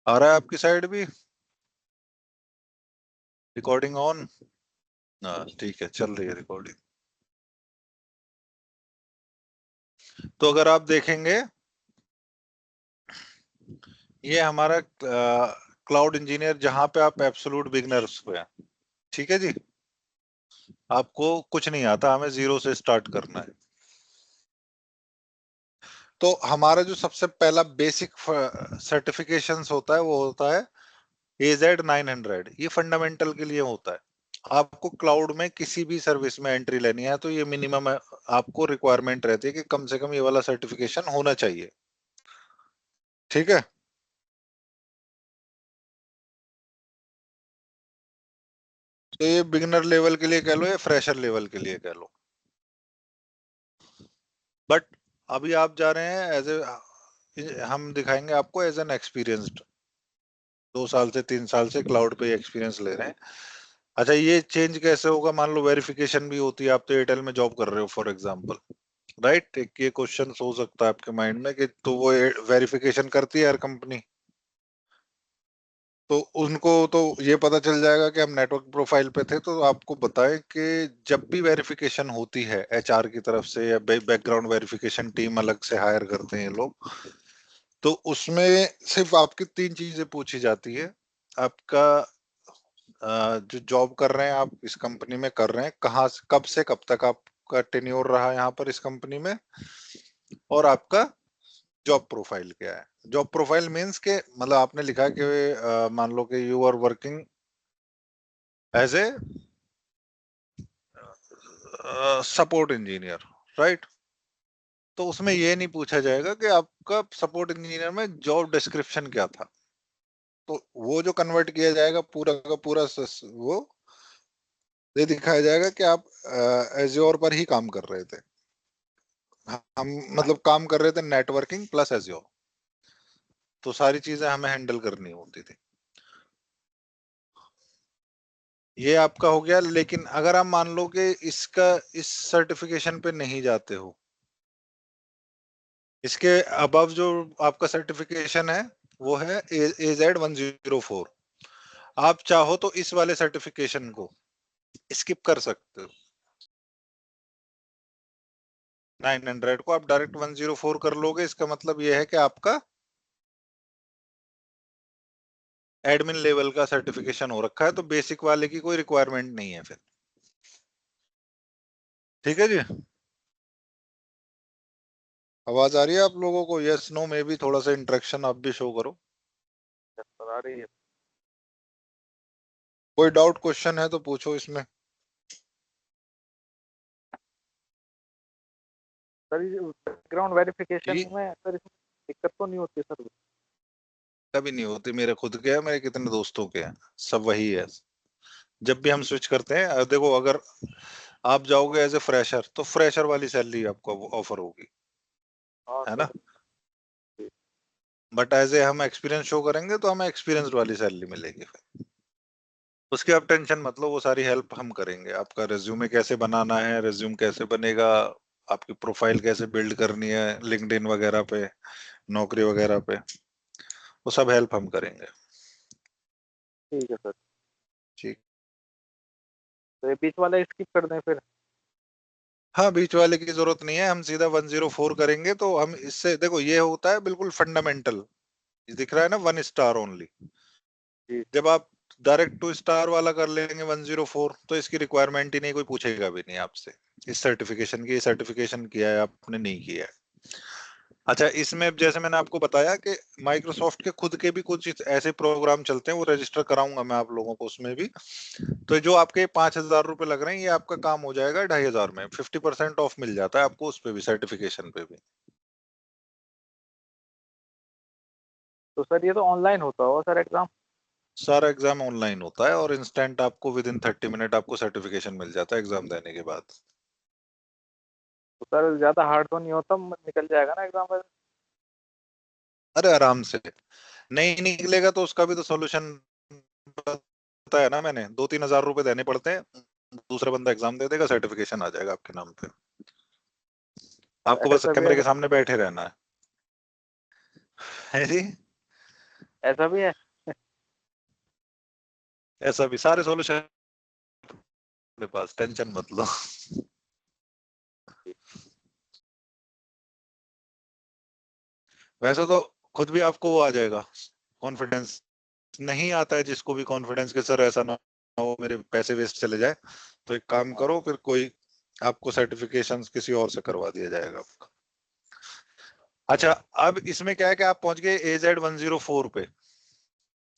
आ रहा है आपकी साइड भी? Recording on? हाँ ठीक है, चल रही है रिकॉर्डिंग। तो अगर आप देखेंगे, ये हमारा क्लाउड इंजीनियर जहां पे आप एब्सोल्यूट बिगनर्स पे हैं। ठीक है जी, आपको कुछ नहीं आता, हमें जीरो से स्टार्ट करना है। तो हमारा जो सबसे पहला बेसिक सर्टिफिकेशंस होता है वो होता है AZ-900। ये फंडामेंटल के लिए होता है। आपको क्लाउड में किसी भी सर्विस में एंट्री लेनी है तो ये मिनिमम आपको रिक्वायरमेंट रहती है कि कम से कम ये वाला सर्टिफिकेशन होना चाहिए। ठीक है। तो ये बिगिनर लेवल के लिए कह लो या फ्रेशर लेवल के लिए कह लो, बट अभी आप जा रहे हैं एज ए, हम दिखाएंगे आपको एज एन एक्सपीरियंस्ड, 2 साल से 3 साल से क्लाउड पे एक्सपीरियंस ले रहे हैं। अच्छा, ये चेंज कैसे होगा? मान लो वेरिफिकेशन भी होती है, आप तो एयरटेल में जॉब कर रहे हो फॉर एग्जांपल, राइट? एक ये क्वेश्चन हो सकता है आपके माइंड में कि तो वो वेरिफिकेशन करती है हर कंपनी, तो उनको तो ये पता चल जाएगा कि हम नेटवर्क प्रोफाइल पे थे। तो आपको बताएं कि जब भी वेरिफिकेशन होती है HR की तरफ से या बैकग्राउंड वेरिफिकेशन टीम अलग से हायर करते हैं ये लोग, तो उसमें सिर्फ आपकी 3 चीजें पूछी जाती है। आपका जो जॉब कर रहे हैं आप इस कंपनी में कर रहे हैं, कहाँ से कब से कब तक आपका टेन्योर रहा यहाँ पर इस कंपनी में, और आपका जॉब प्रोफाइल क्या है। जॉब प्रोफाइल मीन्स के मतलब आपने लिखा कि मान लो कि you are working as a support engineer, right? तो उसमें ये नहीं पूछा जाएगा कि आपका सपोर्ट इंजीनियर में जॉब डिस्क्रिप्शन क्या था। तो वो जो कन्वर्ट किया जाएगा पूरा का पूरा वो ये दिखाया जाएगा कि आप एज्योर पर ही काम कर रहे थे। हम मतलब काम कर रहे थे नेटवर्किंग प्लस एज्योर, तो सारी चीजें हमें हैंडल करनी होती थी। ये आपका हो गया। लेकिन अगर आप मान लो कि इसका इस सर्टिफिकेशन पे नहीं जाते हो, इसके अबव जो आपका सर्टिफिकेशन है वो है AZ-104, आप चाहो तो इस वाले सर्टिफिकेशन को स्किप कर सकते हो। 900 को आप डायरेक्ट 104 कर लोगे, इसका मतलब ये है कि आपका एडमिन लेवल का सर्टिफिकेशन हो रखा है, तो बेसिक वाले की कोई रिक्वायरमेंट नहीं है फिर। ठीक है जी। आवाज आ रही है आप लोगों को? यस नो में भी थोड़ा सा इंटरेक्शन आप भी शो करो। आ रही है। कोई डाउट क्वेश्चन है तो पूछो इसमें। सर ये बैकग्राउंड वेरिफिकेशन जी, में सर इसमें दिक्कत तो नहीं होती सर? कभी नहीं होती। मेरे खुद के हैं, मेरे कितने दोस्तों के हैं, सब वही है। जब भी हम स्विच करते हैं, देखो अगर आप जाओगे एज ए फ्रेशर तो फ्रेशर वाली सैलरी आपको ऑफर होगी, हाँ है सर। ना? बट एज ए हम एक्सपीरियंस शो करेंगे तो हमें एक्सपीरियंस वाली सैलरी मिलेगी फिर। उसकी आप टेंशन मत लो, वो सारी हेल्प हम करेंगे। आपका रिज्यूमे कैसे बनाना है, रिज्यूम कैसे बनेगा, आपकी प्रोफाइल कैसे बिल्ड करनी है लिंक्डइन वगैरह पे, नौकरी वगैरह पे, वो सब हेल्प हम करेंगे। ठीक है सर। ठीक। तो ये बीच वाला स्किप कर दें फिर? हाँ, बीच वाले की जरूरत नहीं है, हम सीधा 104 करेंगे। तो हम इससे देखो, ये होता है बिल्कुल फंडामेंटल, दिख रहा है ना, 1 स्टार ओनली। जी। जब आप डायरेक्ट 2 स्टार वाला कर लेंगे 104, तो इसकी रिक्वायरमेंट ही नहीं, कोई पूछेगा भी नहीं आपसे इस सर्टिफिकेशन की, सर्टिफिकेशन किया है आपने नहीं किया है। अच्छा, इसमें जैसे मैंने आपको बताया कि माइक्रोसॉफ्ट के खुद के भी कुछ ऐसे प्रोग्राम चलते हैं, वो रजिस्टर कराऊंगा मैं आप लोगों को उसमें भी। तो जो आपके 5,000 रुपए लग रहे हैं, ये आपका काम हो जाएगा 2,500 में। 50% ऑफ मिल जाता है आपको उस पे भी, सर्टिफिकेशन पे भी। तो सर ये तो ऑनलाइन होता होगा सर एग्जाम? सारा एग्जाम ऑनलाइन होता है, और इंस्टेंट आपको विद इन 30 मिनट आपको सर्टिफिकेशन मिल जाता है एग्जाम देने के बाद। तो सर ज्यादा हार्ड तो नहीं होता, निकल जाएगा ना एग्जाम में? अरे आराम से। नहीं निकलेगा तो उसका भी तो सोल्यूशन बताया ना मैंने। 2-3 हजार रुपए देने पड़ते हैं, दूसरा बंदा एग्जाम दे देगा, सर्टिफिकेशन आ जाएगा आपके नाम पे। आपको बस ऐसा भी कैमरे के अगर सामने बैठे रहना है जी। ऐसा भी है? ऐसा भी सारे सॉल्यूशन मेरे पास, टेंशन मत लो। वैसे तो खुद भी आपको वो आ जाएगा कॉन्फिडेंस। नहीं आता है जिसको भी कॉन्फिडेंस के सर ऐसा ना हो मेरे पैसे वेस्ट चले जाए, तो एक काम करो, फिर कोई आपको सर्टिफिकेशंस किसी और से करवा दिया जाएगा आपका। अच्छा, अब इसमें क्या है कि आप पहुंच गए AZ 104 पे,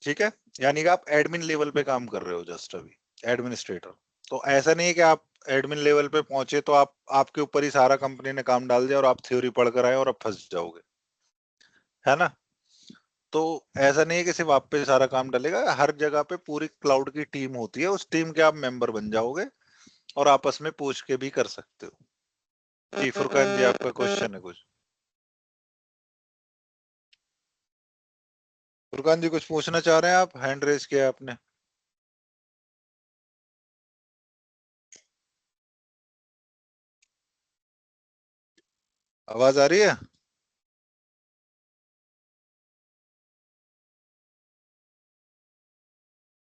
ठीक है। यानी कि आप एडमिन लेवल पे काम कर रहे हो जस्ट अभी, एडमिनिस्ट्रेटर। तो ऐसा नहीं है कि आप एडमिन लेवल पे पहुंचे तो आप आपके ऊपर ही सारा कंपनी ने काम डाल दिया और आप थ्योरी पढ़ कर आए और अब फंस जाओगे, है ना। तो ऐसा नहीं है कि सिर्फ आप पे सारा काम डलेगा, हर जगह पे पूरी क्लाउड की टीम होती है, उस टीम के आप मेंबर बन जाओगे और आपस में पूछ के भी कर सकते हो। जी फुरकान जी, आपका क्वेश्चन है कुछ? फुरकान जी कुछ पूछना चाह रहे हैं आप? हैंड रेज किया आपने। आवाज आ रही है?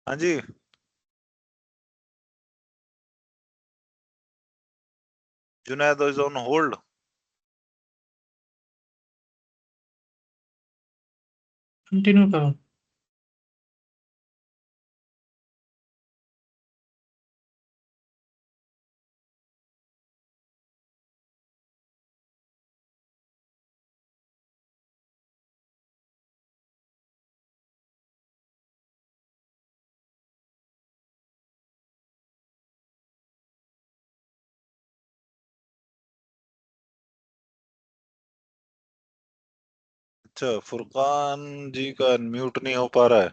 हाँ जी। Junaid is on hold. Continue करो। अच्छा, फुरकान जी का म्यूट नहीं हो पा रहा है।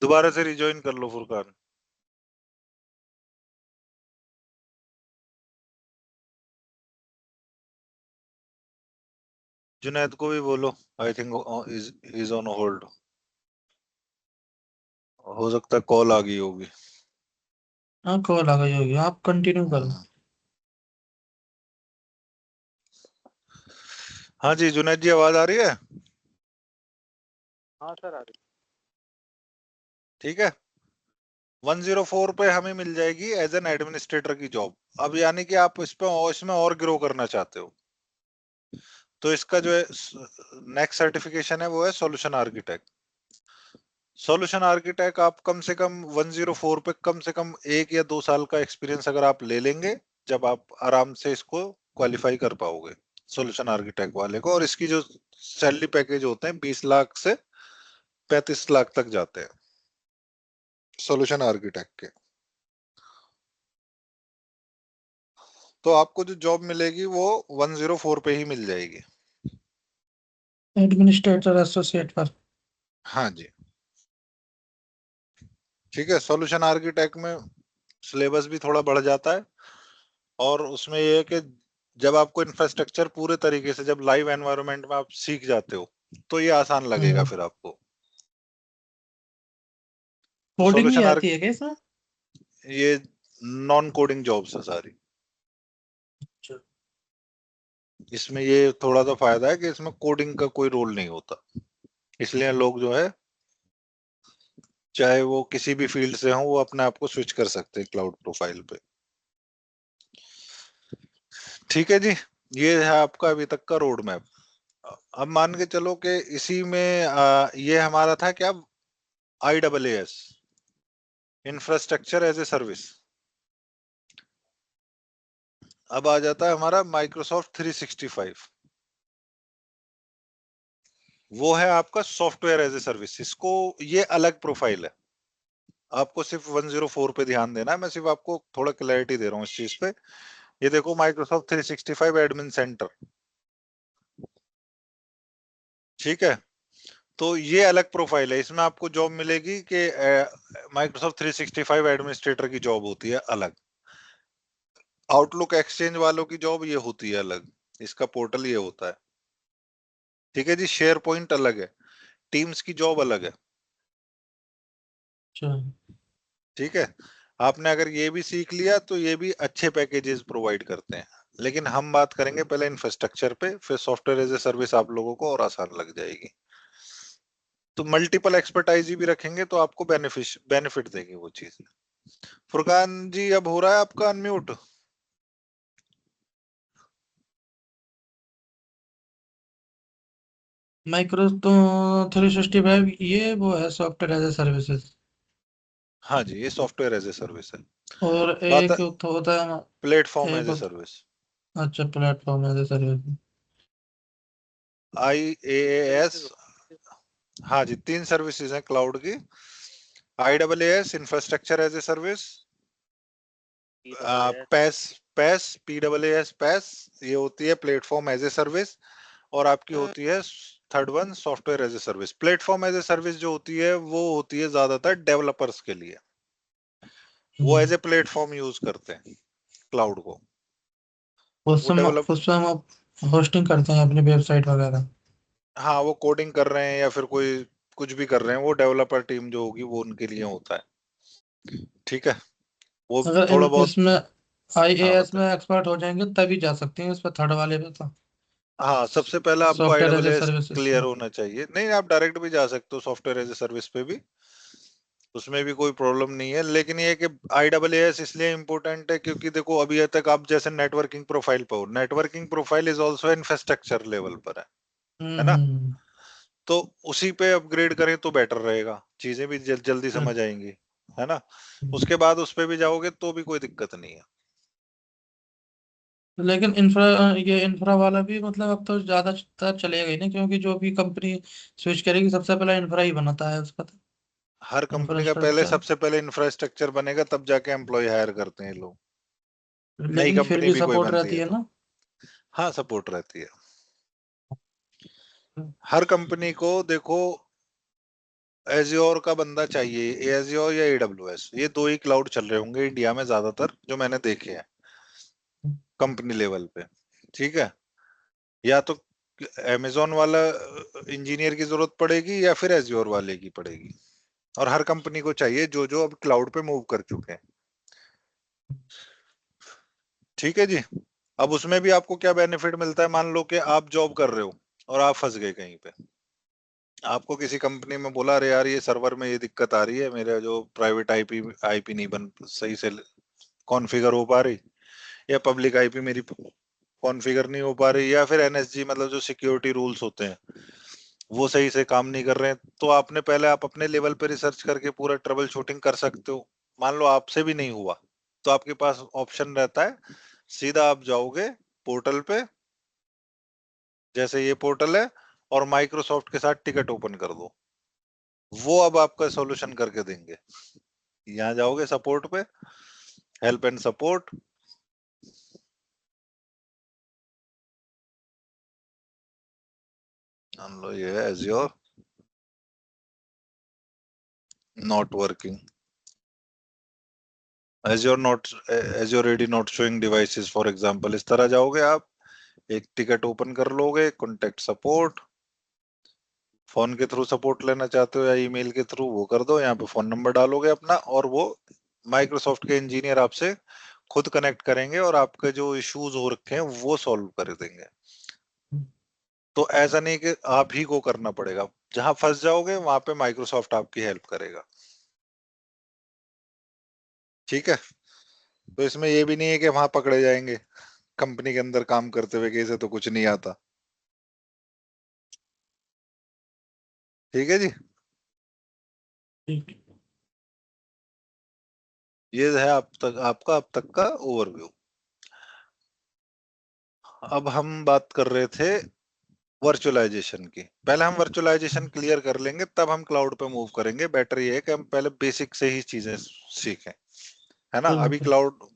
दोबारा से रिज्वाइन कर लो फुरकान। जुनैद को भी बोलो, I think is on hold. हो सकता है कॉल आ गई होगी। हाँ कॉल आ गई होगी, आप कंटिन्यू करो। हम्म। हाँ जी जुनैद जी, आवाज आ रही है? हाँ सर, आ रही। ठीक है। 104 पे हमें मिल जाएगी एज एन एडमिनिस्ट्रेटर की जॉब। अब यानी कि आप इस पे इसमें और ग्रो करना चाहते हो, तो इसका जो है नेक्स्ट सर्टिफिकेशन है वो है सॉल्यूशन आर्किटेक्ट। सॉल्यूशन आर्किटेक्ट आप कम से कम 104 पे कम से कम 1 या 2 साल का एक्सपीरियंस अगर आप ले लेंगे, जब आप आराम से इसको क्वालिफाई कर पाओगे सॉल्यूशन आर्किटेक्ट वाले को। और इसकी जो सैलरी पैकेज होते हैं 20 लाख से 35 लाख तक जाते हैं सॉल्यूशन आर्किटेक्ट के। तो आपको जो जॉब मिलेगी वो 104 पे ही मिल जाएगी। एडमिनिस्ट्रेटर एसोसिएट पर। हाँ जी। ठीक है, सॉल्यूशन आर्किटेक्ट में सिलेबस भी थोड़ा बढ़ जाता है, और उसमें ये है कि जब आपको इंफ्रास्ट्रक्चर पूरे तरीके से जब लाइव एनवायरनमेंट में आप सीख जाते हो तो ये आसान लगेगा फिर आपको। तो कोडिंग भी सॉल्यूशन आती आर्क है क्या इसमें? ये नॉन कोडिंग जॉब्स है सारी। अच्छा। इसमें ये थोड़ा सा फायदा है कि इसमें कोडिंग का कोई रोल नहीं होता, इसलिए लोग जो है चाहे वो किसी भी फील्ड से हो वो अपने आप को स्विच कर सकते हैं क्लाउड प्रोफाइल पे। ठीक है जी, ये है आपका अभी तक का रोड मैप। अब मान के चलो कि इसी में ये हमारा था क्या, IaaS, infrastructure as a service. अब आ जाता है हमारा माइक्रोसॉफ्ट 365। वो है आपका सॉफ्टवेयर एज ए सर्विस। इसको ये अलग प्रोफाइल है, आपको सिर्फ 104 पे ध्यान देना है। मैं सिर्फ आपको थोड़ा क्लैरिटी दे रहा हूँ इस चीज पे। ये देखो माइक्रोसॉफ्ट 365 एडमिन सेंटर, ठीक है। तो ये अलग प्रोफाइल है, इसमें आपको जॉब मिलेगी कि माइक्रोसॉफ्ट 365 एडमिनिस्ट्रेटर की जॉब होती है अलग। आउटलुक एक्सचेंज वालों की जॉब ये होती है अलग, इसका पोर्टल ये होता है। ठीक है जी, शेयर पॉइंट अलग है, टीम्स की जॉब अलग है। अच्छा। ठीक है, आपने अगर ये भी सीख लिया तो ये भी अच्छे पैकेजेस प्रोवाइड करते हैं। लेकिन हम बात करेंगे पहले इंफ्रास्ट्रक्चर पे, फिर सॉफ्टवेयर एज ए सर्विस आप लोगों को और आसान लग जाएगी। तो मल्टीपल एक्सपर्टाइज भी रखेंगे तो आपको बेनिफिट देगी वो चीज। फुरकान जी अब हो रहा है आपका अनम्यूट? माइक्रो तो 365 ये वो है सॉफ्टवेयर एज ए सर्विसेज। हाँ जी, ये सॉफ्टवेयर एज ए सर्विस है। और बात एक तो होता है प्लेटफॉर्म एक एज ए होता, सर्विस, अच्छा platform as a service. IaaS। हाँ जी, 3 सर्विसेज हैं क्लाउड की। IaaS infrastructure as a service, PWS PaaS पैस PaaS पैस ये होती है प्लेटफॉर्म एज ए सर्विस। और आपकी होती है third one software as a service. Platform as a service जो होती है वो होती है ज्यादातर डेवलपर्स के लिए, वो एज ए प्लेटफॉर्म यूज करते हैं क्लाउड को। वो डेवलप उसमें हम होस्टिंग करते हैं अपनी वेबसाइट वगैरह। हाँ, वो कोडिंग कर रहे हैं या फिर कोई कुछ भी कर रहे हैं, वो डेवलपर टीम जो होगी वो उनके लिए होता है। ठीक है, वो अगर थोड़ा बहुत। इसमें हाँ आईएएस में बताए। एक्सपर्ट हो जाएंगे तभी जा सकते हैं इस पर, थर्ड वाले पे तो। हाँ, सबसे पहले आपको software as a AWS services clear पे। होना चाहिए। नहीं, आप डायरेक्ट भी जा सकते हो सॉफ्टवेयर एज ए सर्विस पे भी, उसमें भी कोई प्रॉब्लम नहीं है। लेकिन ये है कि IaaS इसलिए इम्पोर्टेंट है क्योंकि देखो अभी तक आप जैसे नेटवर्किंग प्रोफाइल पे हो, networking profile is also infrastructure level पर है ना? हम्म। तो उसी पे अपग्रेड करें तो बेटर रहेगा, चीजें भी जल्दी हम्म। समझ आएंगी, है ना? उसके बाद उस पे भी जाओगे तो भी कोई दिक्कत नहीं है। लेकिन ये इंफ्रा वाला भी मतलब अब तो ज्यादा तर चलेगा ही नहीं, क्योंकि जो भी कंपनी स्विच करेगी सबसे पहले इंफ्रा ही बनाता है उसका तो। हर कंपनी का पहले इंफ्रास्ट्रक्चर। सबसे पहले इंफ्रास्ट्रक्चर बनेगा तब जाके एम्प्लॉय हायर करते हैं लोग। नई लेकिन फिर कंपनी भी भी कोई सपोर्ट बनती रहती है है तो। ना। हाँ, सपोर्ट रहती है। हर कंपनी को देखो, एज्योर का बंदा चाहिए, एज्योर या AWS, ये दो ही क्लाउड चल रहे होंगे इंडिया में ज्यादातर जो मैंने देखे हैं कंपनी लेवल पे। ठीक है, या तो अमेजोन वाला इंजीनियर की जरूरत पड़ेगी या फिर एज्योर वाले की पड़ेगी। और हर कंपनी को चाहिए जो जो अब क्लाउड पे मूव कर चुके हैं। ठीक है जी। अब उसमें भी आपको क्या बेनिफिट मिलता है, मान लो कि आप जॉब कर रहे हो और आप फंस गए कहीं पे। आपको किसी कंपनी में बोला, अरे यार ये सर्वर में ये दिक्कत आ रही है, मेरा जो प्राइवेट आईपी नहीं बन सही से कॉन्फ़िगर हो पा रही, या पब्लिक आईपी मेरी कॉन्फ़िगर नहीं हो पा रही, या फिर NSG मतलब जो सिक्योरिटी रूल्स होते हैं वो सही से काम नहीं कर रहे हैं। तो आपने पहले आप अपने लेवल पे रिसर्च करके पूरा ट्रबल शूटिंग कर सकते हो। मान लो आपसे भी नहीं हुआ तो आपके पास ऑप्शन रहता है, सीधा आप जाओगे पोर्टल पे, जैसे ये पोर्टल है, और माइक्रोसॉफ्ट के साथ टिकट ओपन कर दो, वो अब आपका सॉल्यूशन करके देंगे। यहाँ जाओगे सपोर्ट पे, हेल्प एंड सपोर्ट, मान लो ये है azure not working, azure ready not showing devices for example, इस तरह जाओगे आप, एक टिकट ओपन कर लोगे, कॉन्टेक्ट सपोर्ट, फोन के थ्रू सपोर्ट लेना चाहते हो या ईमेल के थ्रू वो कर दो, यहाँ पे फोन नंबर डालोगे अपना, और वो माइक्रोसॉफ्ट के इंजीनियर आपसे खुद कनेक्ट करेंगे और आपके जो इश्यूज हो रखे हैं वो सॉल्व कर देंगे। तो ऐसा नहीं कि आप ही को करना पड़ेगा, जहां फंस जाओगे वहां पे माइक्रोसॉफ्ट आपकी हेल्प करेगा। ठीक है, तो इसमें ये भी नहीं है कि वहां पकड़े जाएंगे कंपनी के अंदर काम करते हुए कि इसे तो कुछ नहीं आता। ठीक है जी, ठीक। ये है आपका अब तक का ओवरव्यू। अब हम बात कर रहे थे वर्चुअलाइजेशन की। पहले हम वर्चुअलाइजेशन क्लियर कर लेंगे तब हम क्लाउड पे मूव करेंगे। बेटर ये है कि हम पहले बेसिक से ही चीजें सीखें, है ना? अभी बिल्कुल। क्लाउड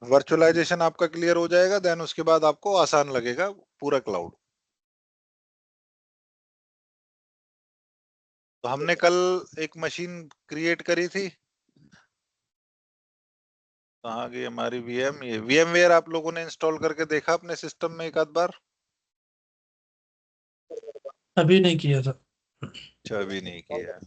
वर्चुअलाइजेशन आपका क्लियर हो जाएगा, देन उसके बाद आपको आसान लगेगा पूरा क्लाउड। तो हमने कल एक मशीन क्रिएट करी थी, कहाँ गई हमारी वीएम? ये VMware आप लोगों ने इंस्टॉल करके देखा अपने सिस्टम में एक आध बार? अभी नहीं किया था। अच्छा, अभी नहीं किया है।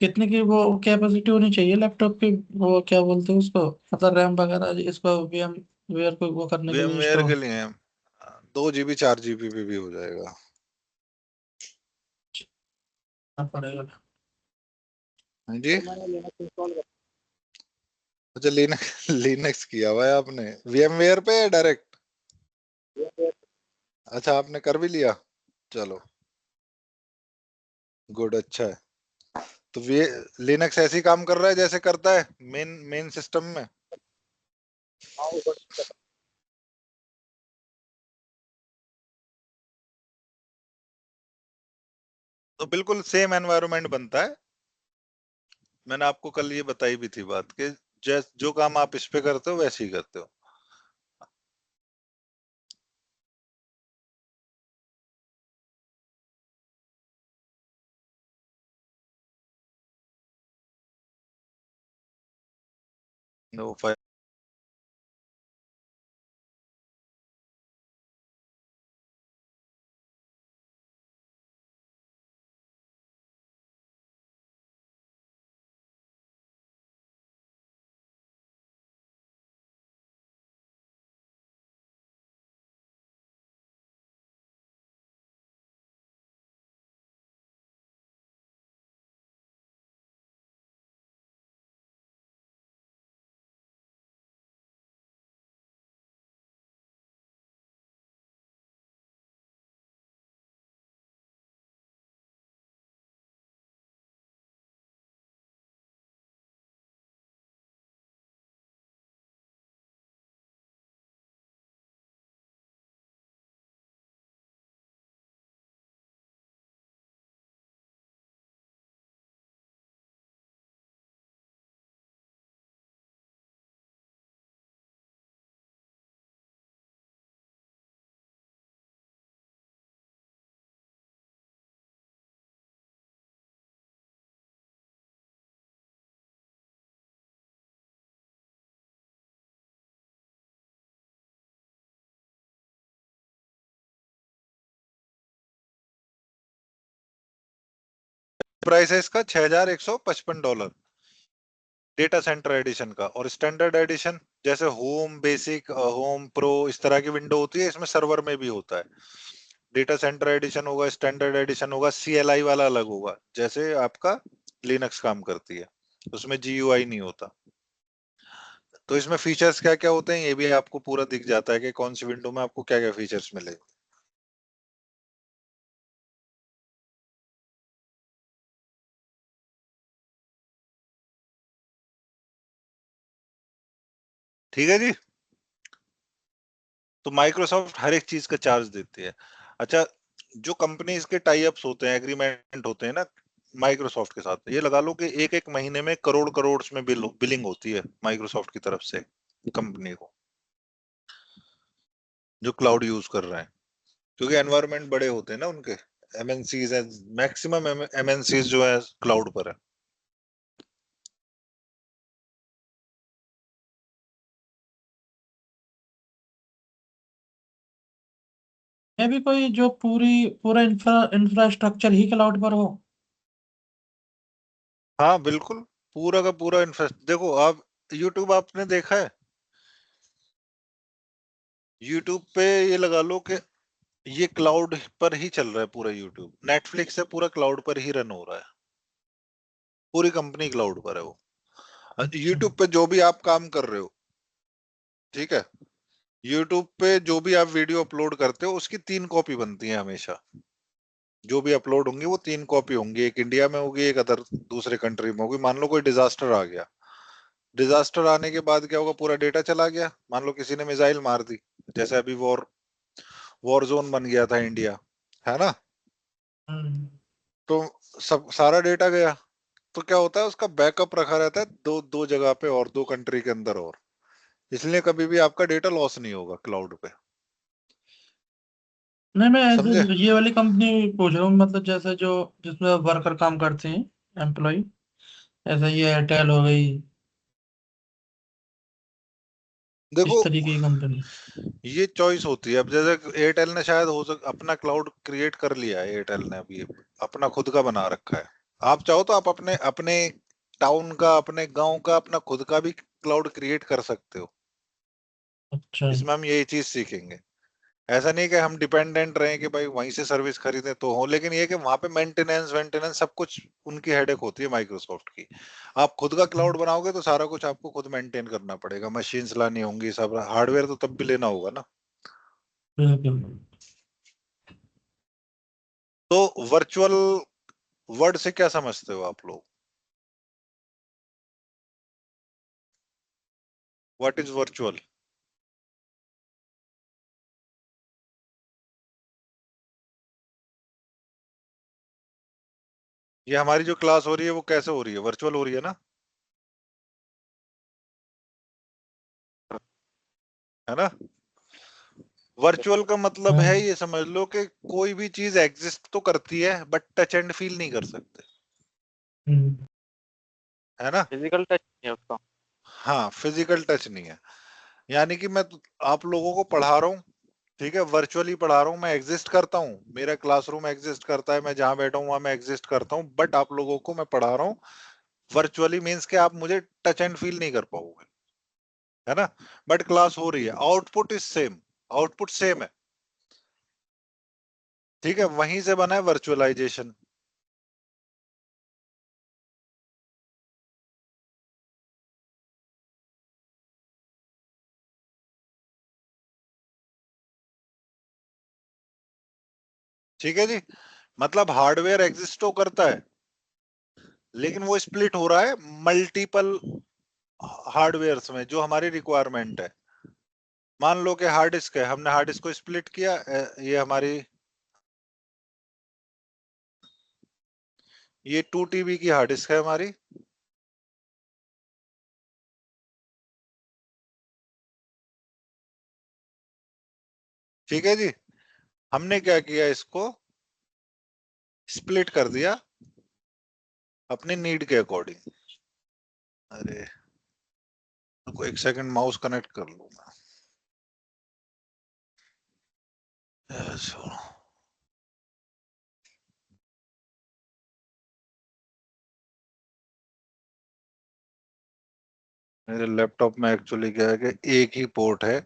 कितने की वो कैपेसिटी होनी चाहिए लैपटॉप की, वो क्या बोलते हैं उसको, मतलब रैम वगैरह, इसको वीएम वेयर को वो करने के लिए VMware स्टोर के लिए 2 GB 4 GB पे भी हो जाएगा। करना पड़ेगा। हाँ जी। तो मैंने लिनक्स इंस्टॉल कर अच्छा, लिनक्स लिनक्स किया हुआ है आपने VMware पे या डायरेक्ट? दिया। अच्छा, आपने कर भी लिया। चलो, गुड, अच्छा है। तो वे लिनक्स ऐसे ही काम कर रहा है जैसे करता है मेन मेन सिस्टम में। हाँ वो बढ़िया है। तो बिल्कुल सेम एनवायरनमेंट बनता है। मैंने आपको कल ये बताई भी थी बात कि जो काम आप इस पे करते हो वैसे ही करते हो। No file. प्राइस है इसका $6,155 डेटा सेंटर एडिशन का। और स्टैंडर्ड एडिशन जैसे होम, बेसिक, होम प्रो, इस तरह की विंडो होती है, इसमें सर्वर में भी होता है। डेटा सेंटर एडिशन होगा, स्टैंडर्ड एडिशन होगा, CLI वाला अलग होगा, जैसे आपका लिनक्स काम करती है, उसमें GUI नहीं होता। तो इसमें फीचर्स क्या क्या होते हैं ये भी आपको पूरा दिख जाता है कि कौन सी विंडो में आपको क्या क्या फीचर्स मिले। ठीक है जी। तो माइक्रोसॉफ्ट हर एक चीज का चार्ज देती है। अच्छा, जो कंपनीज के टाई अप्स होते हैं, एग्रीमेंट होते हैं ना माइक्रोसॉफ्ट के साथ, ये लगा लो कि एक एक महीने में करोड़ करोड़ में बिलिंग होती है माइक्रोसॉफ्ट की तरफ से कंपनी को, जो क्लाउड यूज कर रहे हैं, क्योंकि एनवायरनमेंट बड़े होते हैं ना उनके। MNCs है, मैक्सिमम MNCs जो है क्लाउड पर है। मैं भी कोई जो पूरा इंफ्रास्ट्रक्चर ही क्लाउड पर हो। हाँ बिल्कुल, पूरा का पूरा इंफ्रा। देखो आप, यूट्यूब आपने देखा है? यूट्यूब पे ये लगा लो कि ये क्लाउड पर ही चल रहा है पूरा। यूट्यूब, नेटफ्लिक्स है, पूरा क्लाउड पर ही रन हो रहा है। पूरी कंपनी क्लाउड पर है वो। अच्छा। यूट्यूब पे जो भी आप काम कर रहे हो, ठीक है, यूट्यूब पे जो भी आप वीडियो अपलोड करते हो उसकी 3 कॉपी बनती है हमेशा। जो भी अपलोड होंगे वो 3 कॉपी होंगी, एक इंडिया में होगी, एक अदर दूसरे कंट्री में होगी। मान लो कोई डिजास्टर आ गया, डिजास्टर आने के बाद क्या होगा, पूरा डेटा चला गया। मान लो किसी ने मिसाइल मार दी, जैसे अभी वॉर जोन बन गया था इंडिया, है ना? हम्म। तो सब सारा डेटा गया। तो क्या होता है, उसका बैकअप रखा रहता है दो दो जगह पे और 2 कंट्री के अंदर, और इसलिए कभी भी आपका डेटा लॉस नहीं होगा क्लाउड पे। नहीं, मैं समझे? ये वाली कंपनी पूछ रहा हूँ, मतलब जैसे जो जिसमें वर्कर काम करते हैं, एम्प्लॉय, ऐसा ये एयरटेल हो गई, देखो, इस तरीके की कंपनी। ये चॉइस होती है। अब जैसे एयरटेल ने शायद अपना क्लाउड क्रिएट कर लिया है, एयरटेल ने अभी अपना खुद का बना रखा है। आप चाहो तो आप अपने अपने टाउन का, अपने गांव का, अपना खुद का भी क्लाउड क्रिएट कर सकते हो। अच्छा। इसमें हम यही चीज सीखेंगे। ऐसा नहीं कि हम डिपेंडेंट रहें कि भाई वहीं से सर्विस खरीदें तो हो, लेकिन ये कि वहां पे मेंटेनेंस वेंटेनेंस सब कुछ उनकी हेडेक होती है माइक्रोसॉफ्ट की। आप खुद का क्लाउड बनाओगे तो सारा कुछ आपको खुद मेंटेन करना पड़ेगा, मशीन्स लानी होंगी, सब हार्डवेयर तो तब भी लेना होगा ना। बिल्कुल। तो वर्चुअल वर्ड से क्या समझते हो आप लोग? What is virtual? ये हमारी जो क्लास हो रही है वो कैसे हो रही है? वर्चुअल हो रही है ना, है ना? वर्चुअल का मतलब है, हाँ। ये समझ लो कि कोई भी चीज एग्जिस्ट तो करती है बट टच एंड फील नहीं कर सकते, हम्म। है ना? फिजिकल टच नहीं है उसका। हाँ, फिजिकल टच नहीं है। यानी कि आप लोगों को पढ़ा रहा हूँ, ठीक है, वर्चुअली पढ़ा रहा हूँ, मैं एग्जिस्ट करता हूँ, मेरा क्लासरूम एग्जिस्ट करता है, मैं जहां बैठा हूँ वहां मैं एग्जिस्ट करता हूँ, बट आप लोगों को मैं पढ़ा रहा हूँ वर्चुअली, मीन्स कि आप मुझे टच एंड फील नहीं कर पाओगे, है ना? बट क्लास हो रही है, output is same, output same है, ठीक है, वहीं से बना है वर्चुअलाइजेशन। ठीक है जी, मतलब हार्डवेयर एग्जिस्ट तो करता है, लेकिन वो स्प्लिट हो रहा है मल्टीपल हार्डवेयर्स में जो हमारी रिक्वायरमेंट है। मान लो कि हार्ड डिस्क है, हमने हार्ड डिस्क को स्प्लिट किया, ये हमारी, ये 2 TB की हार्ड डिस्क है हमारी, ठीक है जी। हमने क्या किया, इसको स्प्लिट कर दिया अपनी नीड के अकॉर्डिंग। अरे रुको एक सेकंड, माउस कनेक्ट कर लूं मैं। ऐसा। मेरे लैपटॉप में एक्चुअली क्या है कि एक ही पोर्ट है,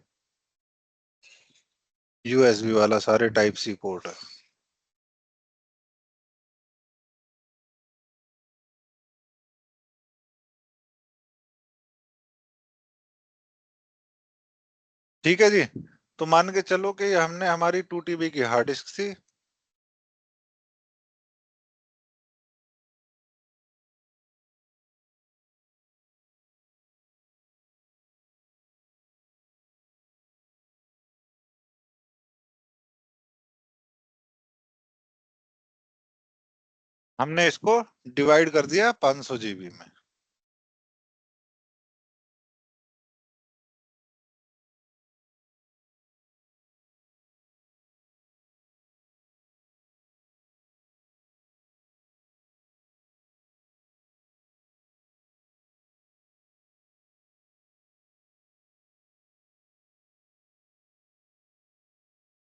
यूएसबी वाला, सारे टाइप सी पोर्ट है। ठीक है जी, तो मान के चलो कि हमने, हमारी 2 TB की हार्ड डिस्क थी, हमने इसको डिवाइड कर दिया 500 GB में।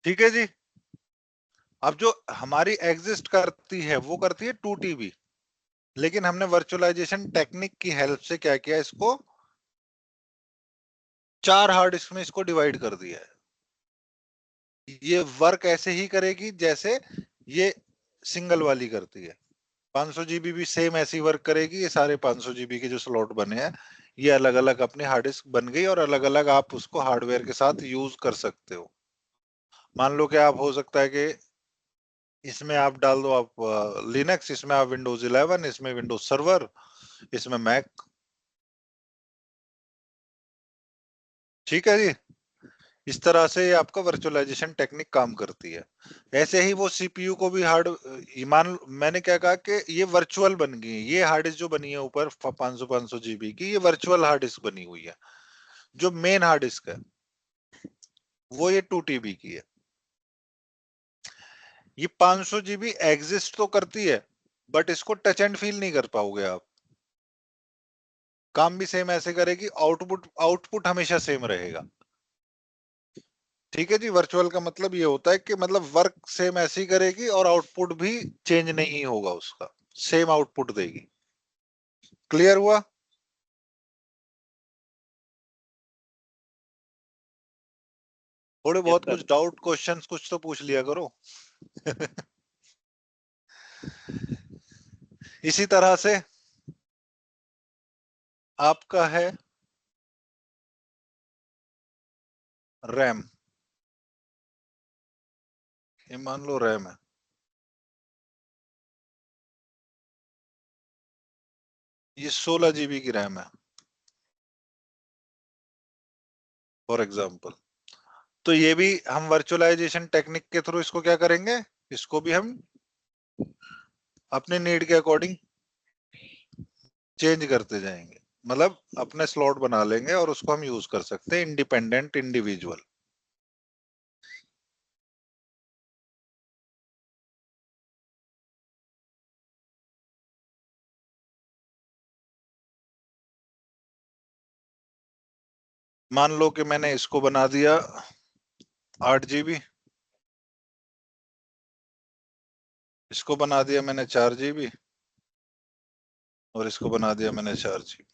ठीक है जी, अब जो हमारी एग्जिस्ट करती है वो करती है 2 TB, लेकिन हमने वर्चुअलाइजेशन टेक्निक की हेल्प से क्या किया, इसको 4 हार्ड डिस्क में इसको डिवाइड कर दिया है। ये वर्क ऐसे ही करेगी जैसे ये सिंगल वाली करती है। 500 GB भी सेम ऐसी वर्क करेगी, ये सारे 500 GB के जो स्लॉट बने हैं ये अलग अलग अपनी हार्ड डिस्क बन गई, और अलग अलग आप उसको हार्डवेयर के साथ यूज कर सकते हो। मान लो कि आप, हो सकता है कि इसमें आप डाल दो आप लिनक्स, इसमें आप विंडोज 11, इसमें विंडोज सर्वर, इसमें मैक। ठीक है जी, इस तरह से ये आपका वर्चुअलाइजेशन टेक्निक काम करती है। ऐसे ही वो सीपीयू को भी हार्ड, ईमान, मैंने क्या कहा कि ये वर्चुअल बन गई है, ये हार्ड डिस्क जो बनी है ऊपर 500 GB की, ये वर्चुअल हार्ड डिस्क बनी हुई है। जो मेन हार्ड डिस्क है वो ये 2 TB की है। ये 500 GB एग्जिस्ट तो करती है, बट इसको टच एंड फील नहीं कर पाओगे आप। काम भी सेम ऐसे करेगी, आउटपुट आउटपुट हमेशा सेम रहेगा। ठीक है जी, वर्चुअल का मतलब ये होता है कि मतलब वर्क सेम ऐसी करेगी और आउटपुट भी चेंज नहीं होगा उसका। सेम आउटपुट देगी। क्लियर हुआ? थोड़े बहुत सर। कुछ डाउट क्वेश्चंस कुछ तो पूछ लिया करो। इसी तरह से आपका है रैम, ये मान लो रैम है, ये 16 जीबी की रैम है फॉर एग्जांपल। तो ये भी हम वर्चुअलाइजेशन टेक्निक के थ्रू इसको क्या करेंगे, इसको भी हम अपने नीड के अकॉर्डिंग चेंज करते जाएंगे, मतलब अपने स्लॉट बना लेंगे और उसको हम यूज कर सकते हैं इंडिपेंडेंट इंडिविजुअल। मान लो कि मैंने इसको बना दिया 8 जीबी, इसको बना दिया मैंने 4 जीबी, और इसको बना दिया मैंने 4 जीबी।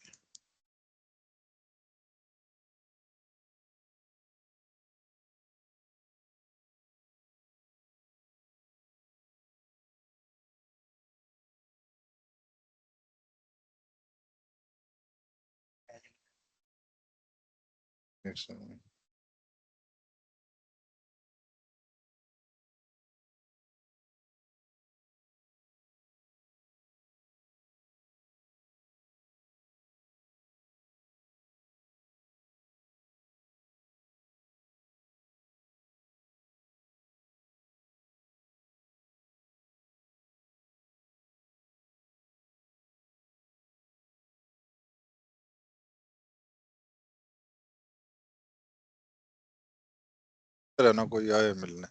रहना कोई आए मिलने।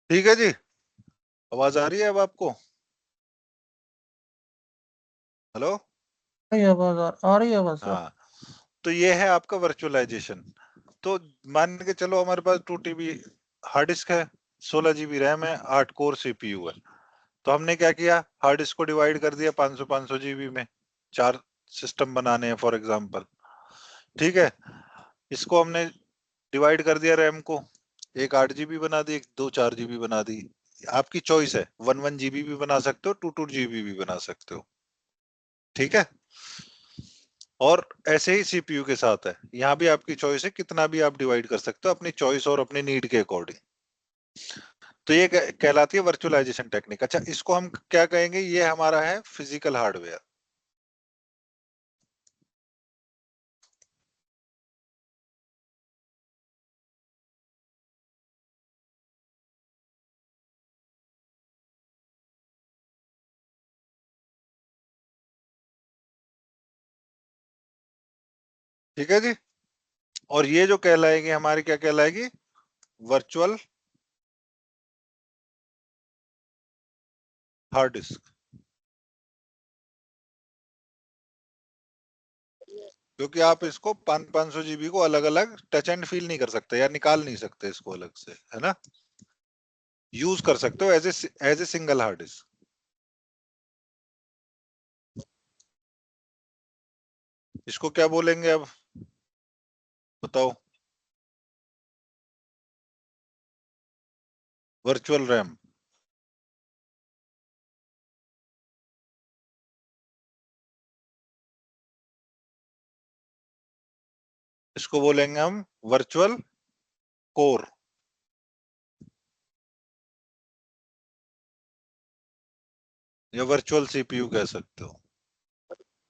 ठीक है जी, आवाज आ रही है अब आपको? हेलो? आवाज आ रही है आवाज सर। हाँ, तो ये है आपका वर्चुअलाइजेशन। तो मान के चलो हमारे पास 2 TB हार्ड डिस्क है, 16 GB रैम है, 8 कोर CPU है। तो हमने क्या किया, हार्ड डिस्क को डिवाइड कर दिया 500-500 GB में, 4 सिस्टम बनाने हैं फॉर एग्जांपल। ठीक है, इसको हमने डिवाइड कर दिया रैम को, एक 8 GB बना दी, एक 2 4 GB बना दी। आपकी चॉइस है, 1 1 GB भी बना सकते हो, 2 2 GB भी बना सकते हो। ठीक है, और ऐसे ही सीपीयू के साथ है, यहाँ भी आपकी चॉइस है, कितना भी आप डिवाइड कर सकते हो अपनी चॉइस और अपनी नीड के अकॉर्डिंग। तो ये कहलाती है वर्चुअलाइजेशन टेक्निक। अच्छा, इसको हम क्या कहेंगे, ये हमारा है फिजिकल हार्डवेयर। ठीक है जी। और ये जो कहलाएगी हमारी क्या कहलाएगी, वर्चुअल हार्ड डिस्क। क्योंकि आप इसको 500 जीबी को अलग अलग टच एंड फील नहीं कर सकते या निकाल नहीं सकते इसको अलग से, है ना। यूज कर सकते हो as a single hard disk. इसको क्या बोलेंगे अब, बताओ। Virtual RAM. इसको बोलेंगे हम वर्चुअल कोर या वर्चुअल सीपीयू कह सकते हो।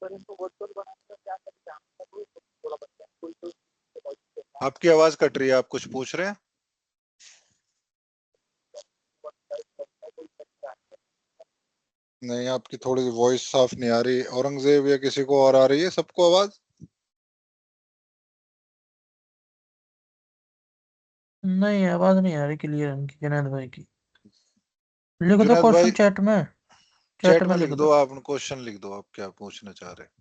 पर इनको वर्चुअल बनाने का क्या तरीका है? हमको कोई थोड़ा बताएं, कोई तो आपकी आवाज कट रही है, आप कुछ पूछ रहे हैं। नहीं, आपकी थोड़ी वॉइस साफ नहीं आ रही। औरंगजेब या किसी को और आ रही है, सबको आवाज। नहीं, आवाज नहीं आ रही क्लियर उनकी, जुनैद भाई की। लिख दो जुनैद भाई, क्वेश्चन चैट में, चैट चैट में में लिख लिख दो, दो। आप क्वेश्चन लिख दो, आप क्या पूछना चाह रहे हैं।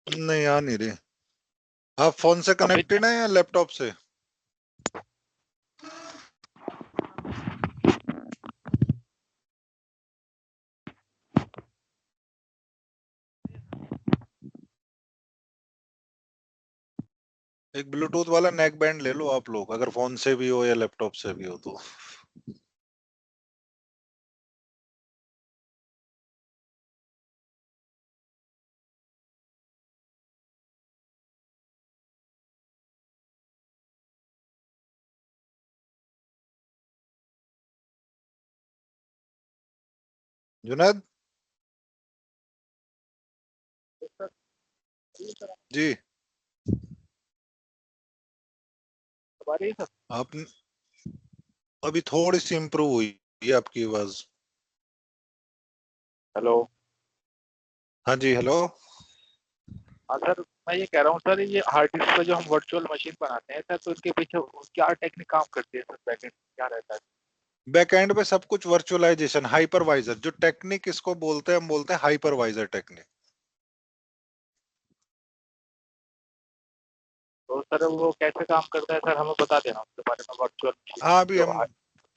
नहीं, आ नहीं रही। आप फोन से अभी कनेक्टेड हैं या लैपटॉप से। एक ब्लूटूथ वाला नेक बैंड ले लो आप लोग, अगर फोन से भी हो या लैपटॉप से भी हो तो। जुनैद जी, हमारे सर। आप अभी थोड़ी सी इम्प्रूव हुई है आपकी आवाज। हेलो। हाँ जी, हेलो। हाँ सर, मैं ये कह रहा हूँ सर, ये हार्ड डिस्क का जो हम वर्चुअल मशीन बनाते हैं सर, तो इनके पीछे क्या टेक्निक काम करती है सर, बैकएंड क्या रहता है? बैकएंड पे सब कुछ वर्चुअलाइजेशन, हाइपरवाइजर जो टेक्निक इसको बोलते हैं, हम बोलते हैं हाइपरवाइजर टेक्निक। तो सर वो कैसे काम करता है सर, हमें बता देना उसके बारे में, वर्चुअल मशीन हाँ, अभी जो हम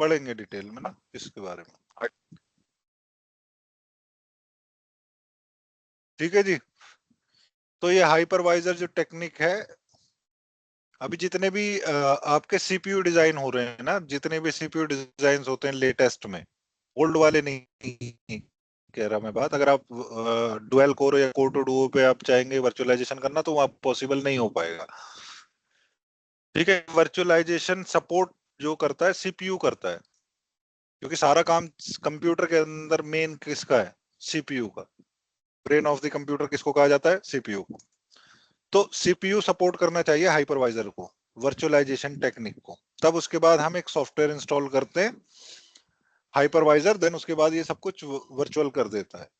पढ़ेंगे डिटेल में ना इसके बारे में। ठीक है जी। तो ये हाइपरवाइजर जो टेक्निक है, अभी जितने भी आपके सीपीयू डिजाइन हो रहे हैं ना, जितने भी सीपीयू डिजाइन होते हैं लेटेस्ट में, ओल्ड वाले नहीं कह रहा मैं बात। अगर आप डुअल कोर या कोर टू डुओ पे आप चाहेंगे वर्चुअलाइजेशन करना, तो वहाँ पॉसिबल नहीं हो पाएगा। ठीक है, वर्चुअलाइजेशन सपोर्ट जो करता है सीपीयू करता है, क्योंकि सारा काम कंप्यूटर के अंदर मेन किसका है, सीपीयू का। ब्रेन ऑफ द कंप्यूटर किसको कहा जाता है, सीपीयू। तो सीपीयू सपोर्ट करना चाहिए हाइपरवाइजर को, वर्चुअलाइजेशन टेक्निक को। तब उसके बाद हम एक सॉफ्टवेयर इंस्टॉल करते हैं हाइपरवाइजर, देन उसके बाद ये सब कुछ वर्चुअल कर देता है।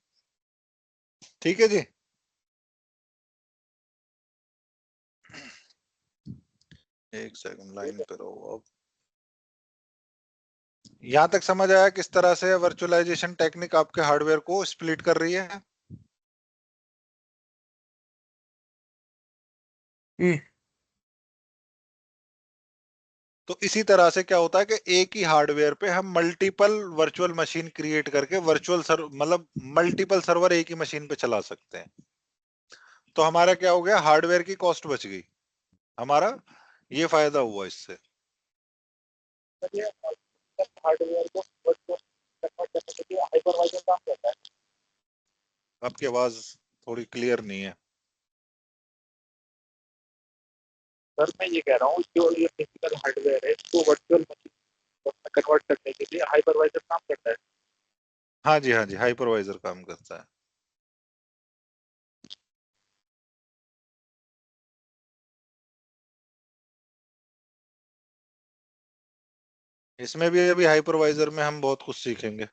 ठीक है जी। एक सेकंड लाइन पे रहो अब। यहां तक समझ आया किस तरह से वर्चुअलाइजेशन टेक्निक आपके हार्डवेयर को स्प्लिट कर रही है। ये तो इसी तरह से क्या होता है कि एक ही हार्डवेयर पे हम मल्टीपल वर्चुअल मशीन क्रिएट करके वर्चुअल सर्वर, मतलब मल्टीपल सर्वर एक ही मशीन पे चला सकते हैं। तो हमारा क्या हो गया, हार्डवेयर की कॉस्ट बच गई हमारा, ये फायदा हुआ इससे। हार्डवेयर को वर्चुअल कन्वर्ट करने के लिए हाइपरवाइजर काम करता है। आपकी आवाज थोड़ी क्लियर नहीं है। सर मैं ये कह रहा हूँ जो ये फिजिकल हार्डवेयर है इसको वर्चुअल मशीन में कन्वर्ट करने के लिए हाइपरवाइजर काम करता है। हाँ जी, हाँ जी, हाइपरवाइजर काम करता है। इसमें भी अभी हाइपरवाइजर में हम बहुत कुछ सीखेंगे।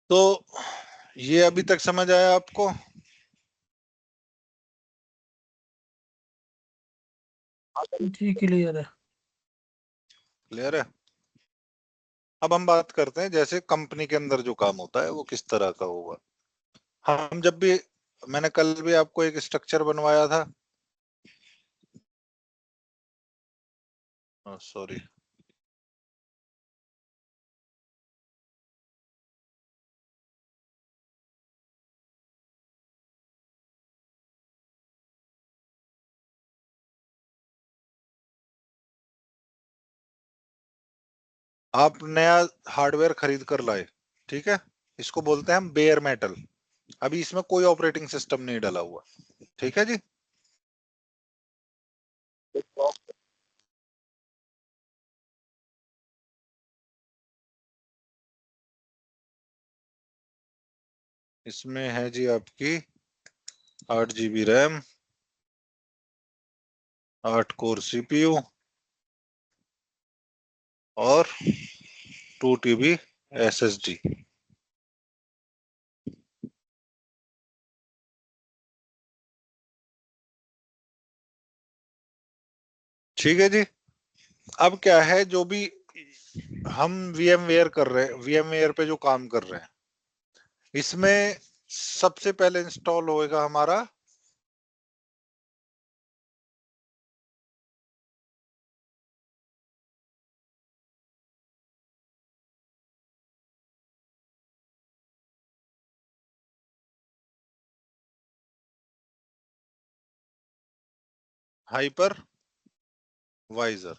तो ये अभी तक समझ आया आपको? हाँ सर। जी क्लियर है। क्लियर है। अब हम बात करते हैं जैसे कंपनी के अंदर जो काम होता है वो किस तरह का होगा। हम जब भी, मैंने कल भी आपको एक स्ट्रक्चर बनवाया था, सॉरी, आप नया हार्डवेयर खरीद कर लाए, ठीक है, इसको बोलते हैं हम बेयर मेटल। अभी इसमें कोई ऑपरेटिंग सिस्टम नहीं डला हुआ, ठीक है जी। इसमें है जी आपकी 8 GB रैम, 8 कोर CPU और 2 TB SSD। ठीक है जी। अब क्या है, जो भी हम VMware कर रहे हैं, VMware पे जो काम कर रहे हैं, इसमें सबसे पहले इंस्टॉल होएगा हमारा हाइपर वाइजर।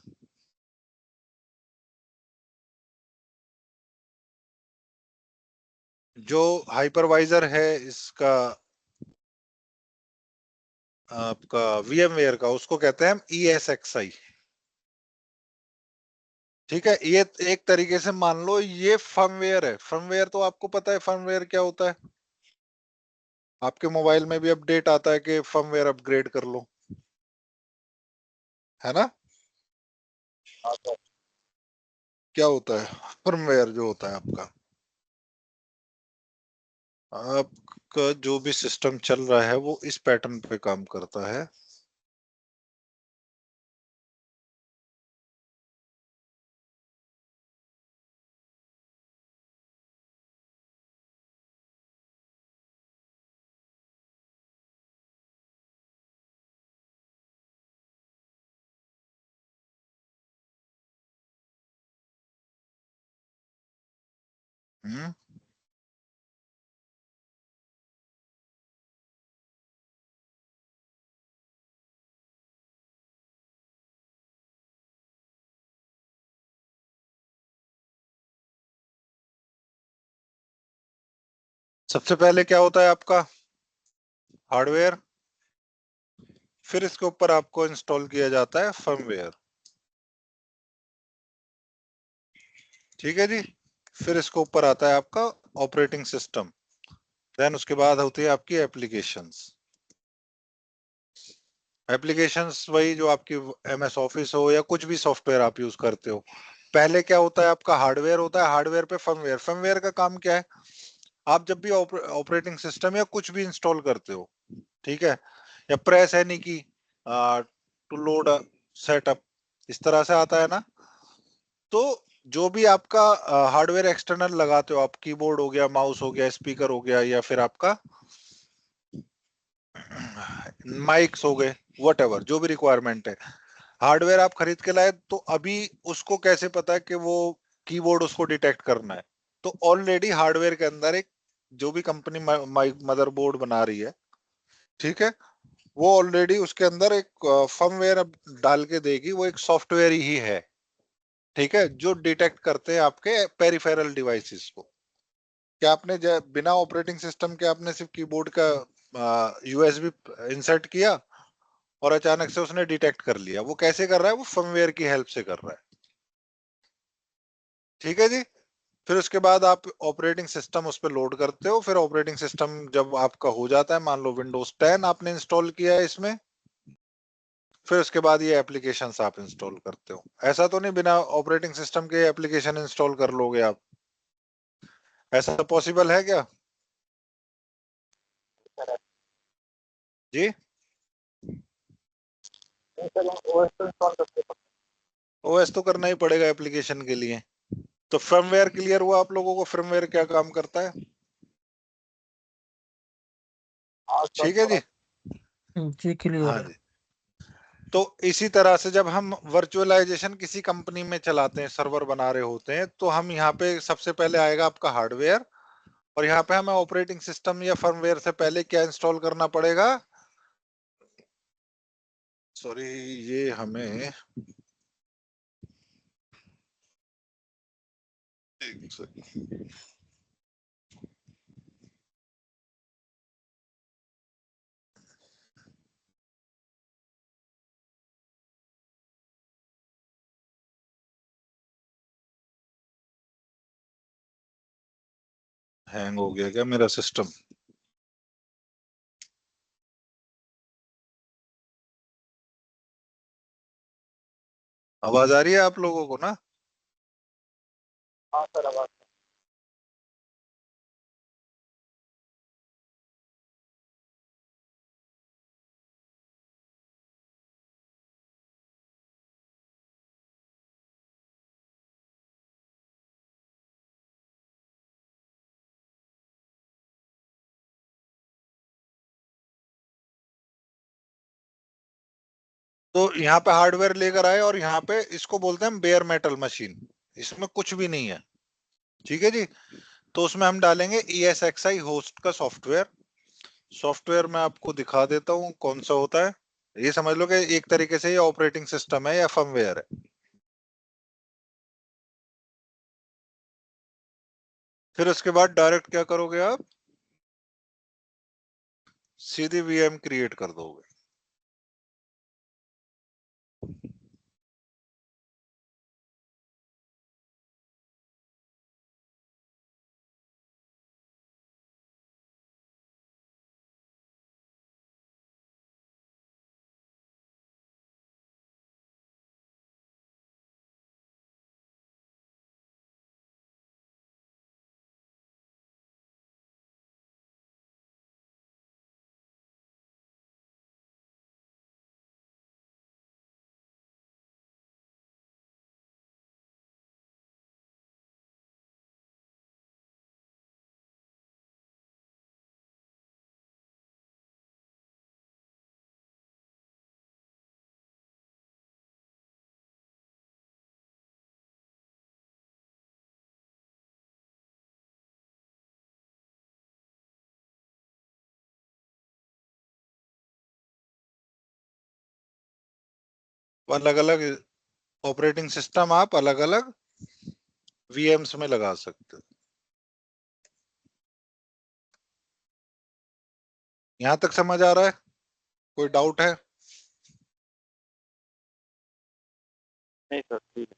जो हाइपरवाइजर है इसका, आपका VMware का, उसको कहते हैं हम ESXi। ठीक है, ये एक तरीके से मान लो ये फर्मवेयर है। फर्मवेयर तो आपको पता है फर्मवेयर क्या होता है, आपके मोबाइल में भी अपडेट आता है कि फर्मवेयर अपग्रेड कर लो, है ना। हाँ सर। क्या होता है फर्मवेयर, जो होता है आपका, आपका जो भी सिस्टम चल रहा है वो इस पैटर्न पे काम करता है। हम्म। सबसे पहले क्या होता है आपका हार्डवेयर, फिर इसके ऊपर आपको इंस्टॉल किया जाता है फर्मवेयर। ठीक है जी। फिर इसके ऊपर आता है आपका ऑपरेटिंग सिस्टम, देन उसके बाद होती है आपकी एप्लीकेशंस। एप्लीकेशंस वही जो आपकी MS ऑफिस हो या कुछ भी सॉफ्टवेयर आप यूज करते हो। पहले क्या होता है, आपका हार्डवेयर होता है, हार्डवेयर पे फर्मवेयर। फर्मवेयर का काम क्या है, आप जब भी ऑपरेटिंग सिस्टम या कुछ भी इंस्टॉल करते हो, ठीक है, या प्रेस एनी की टू लोड सेटअप, इस तरह से आता है ना। तो जो भी आपका हार्डवेयर एक्सटर्नल लगाते हो आप, कीबोर्ड हो गया, माउस हो गया, स्पीकर हो गया, या फिर आपका माइक्स हो गए, वट जो भी रिक्वायरमेंट है, हार्डवेयर आप खरीद के लाए, तो अभी उसको कैसे पता है कि वो कीबोर्ड उसको डिटेक्ट करना है। तो ऑलरेडी हार्डवेयर के अंदर एक जो भी कंपनी मदरबोर्ड बना रही है, ठीक है, वो ऑलरेडी उसके अंदर एक फर्मवेयर डाल के देगी, वो एक सॉफ्टवेयर ही है, ठीक है, जो डिटेक्ट करते हैं आपके पेरिफेरल डिवाइसेस को। क्या आपने बिना ऑपरेटिंग सिस्टम के आपने सिर्फ कीबोर्ड का यूएसबी इंसर्ट किया और अचानक से उसने डिटेक्ट कर लिया? वो कैसे कर रहा है? वो फर्मवेयर की हेल्प से कर रहा है, ठीक है जी। फिर उसके बाद आप ऑपरेटिंग सिस्टम उस पर लोड करते हो। फिर ऑपरेटिंग सिस्टम जब आपका हो जाता है, मान लो विंडोज 10 आपने इंस्टॉल किया है इसमें, फिर उसके बाद ये एप्लीकेशंस आप इंस्टॉल करते हो। ऐसा तो नहीं बिना ऑपरेटिंग सिस्टम के एप्लीकेशन इंस्टॉल कर लोगे आप? ऐसा पॉसिबल है क्या सर जी? नहीं सर, ओएस तो इंस्टॉल करते हैं। ओएस तो करना ही पड़ेगा एप्लीकेशन के लिए। तो फर्मवेयर क्लियर हुआ आप लोगों को? फर्मवेयर क्या काम करता है? हाँ सर ठीक है थोड़ा। जी। जी क्लियर हाँ है। जी। तो इसी तरह से जब हम वर्चुअलाइजेशन किसी कंपनी में चलाते हैं, सर्वर बना रहे होते हैं, तो हम यहाँ पे सबसे पहले आएगा आपका हार्डवेयर, और यहाँ पे हमें ऑपरेटिंग सिस्टम या फर्मवेयर से पहले क्या इंस्टॉल करना पड़ेगा? सॉरी, ये हमें एक सेकंड। हैंग हो गया क्या मेरा सिस्टम? आवाज आ रही है आप लोगों को ना? हाँ सर आवाज। तो यहाँ पे हार्डवेयर लेकर आए और यहाँ पे इसको बोलते हैं बेयर मेटल मशीन, इसमें कुछ भी नहीं है, ठीक है जी। तो उसमें हम डालेंगे ESXi होस्ट का सॉफ्टवेयर। सॉफ्टवेयर मैं आपको दिखा देता हूँ कौन सा होता है। ये समझ लो कि एक तरीके से ये ऑपरेटिंग सिस्टम है या फर्मवेयर है। फिर उसके बाद डायरेक्ट क्या करोगे आप? सीधी VM क्रिएट कर दोगे। अलग अलग ऑपरेटिंग सिस्टम आप अलग अलग VMs में लगा सकते हो। यहां तक समझ आ रहा है? कोई डाउट है? नहीं सर ठीक है।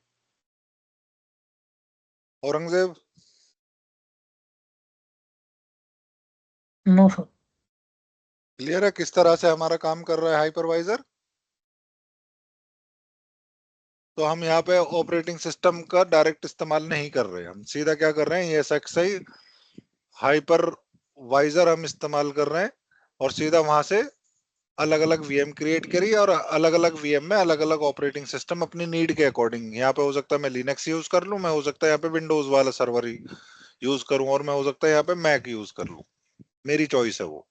औरंगजेब? No sir. क्लियर है किस तरह से हमारा काम कर रहा है हाइपरवाइजर? तो हम यहाँ पे ऑपरेटिंग सिस्टम का डायरेक्ट इस्तेमाल नहीं कर रहे, हम सीधा क्या कर रहे हैं, ये SXi हाइपरवाइजर हम इस्तेमाल कर रहे हैं, और सीधा वहां से अलग अलग VM क्रिएट करी, और अलग अलग VM में अलग अलग ऑपरेटिंग सिस्टम अपनी नीड के अकॉर्डिंग। यहाँ पे हो सकता है मैं लिनक्स यूज कर लूं, मैं हो सकता है यहाँ पे विंडोज वाला सर्वर यूज करूं, और मैं हो सकता है यहाँ पे मैक यूज कर लूं। मेरी चॉइस है वो,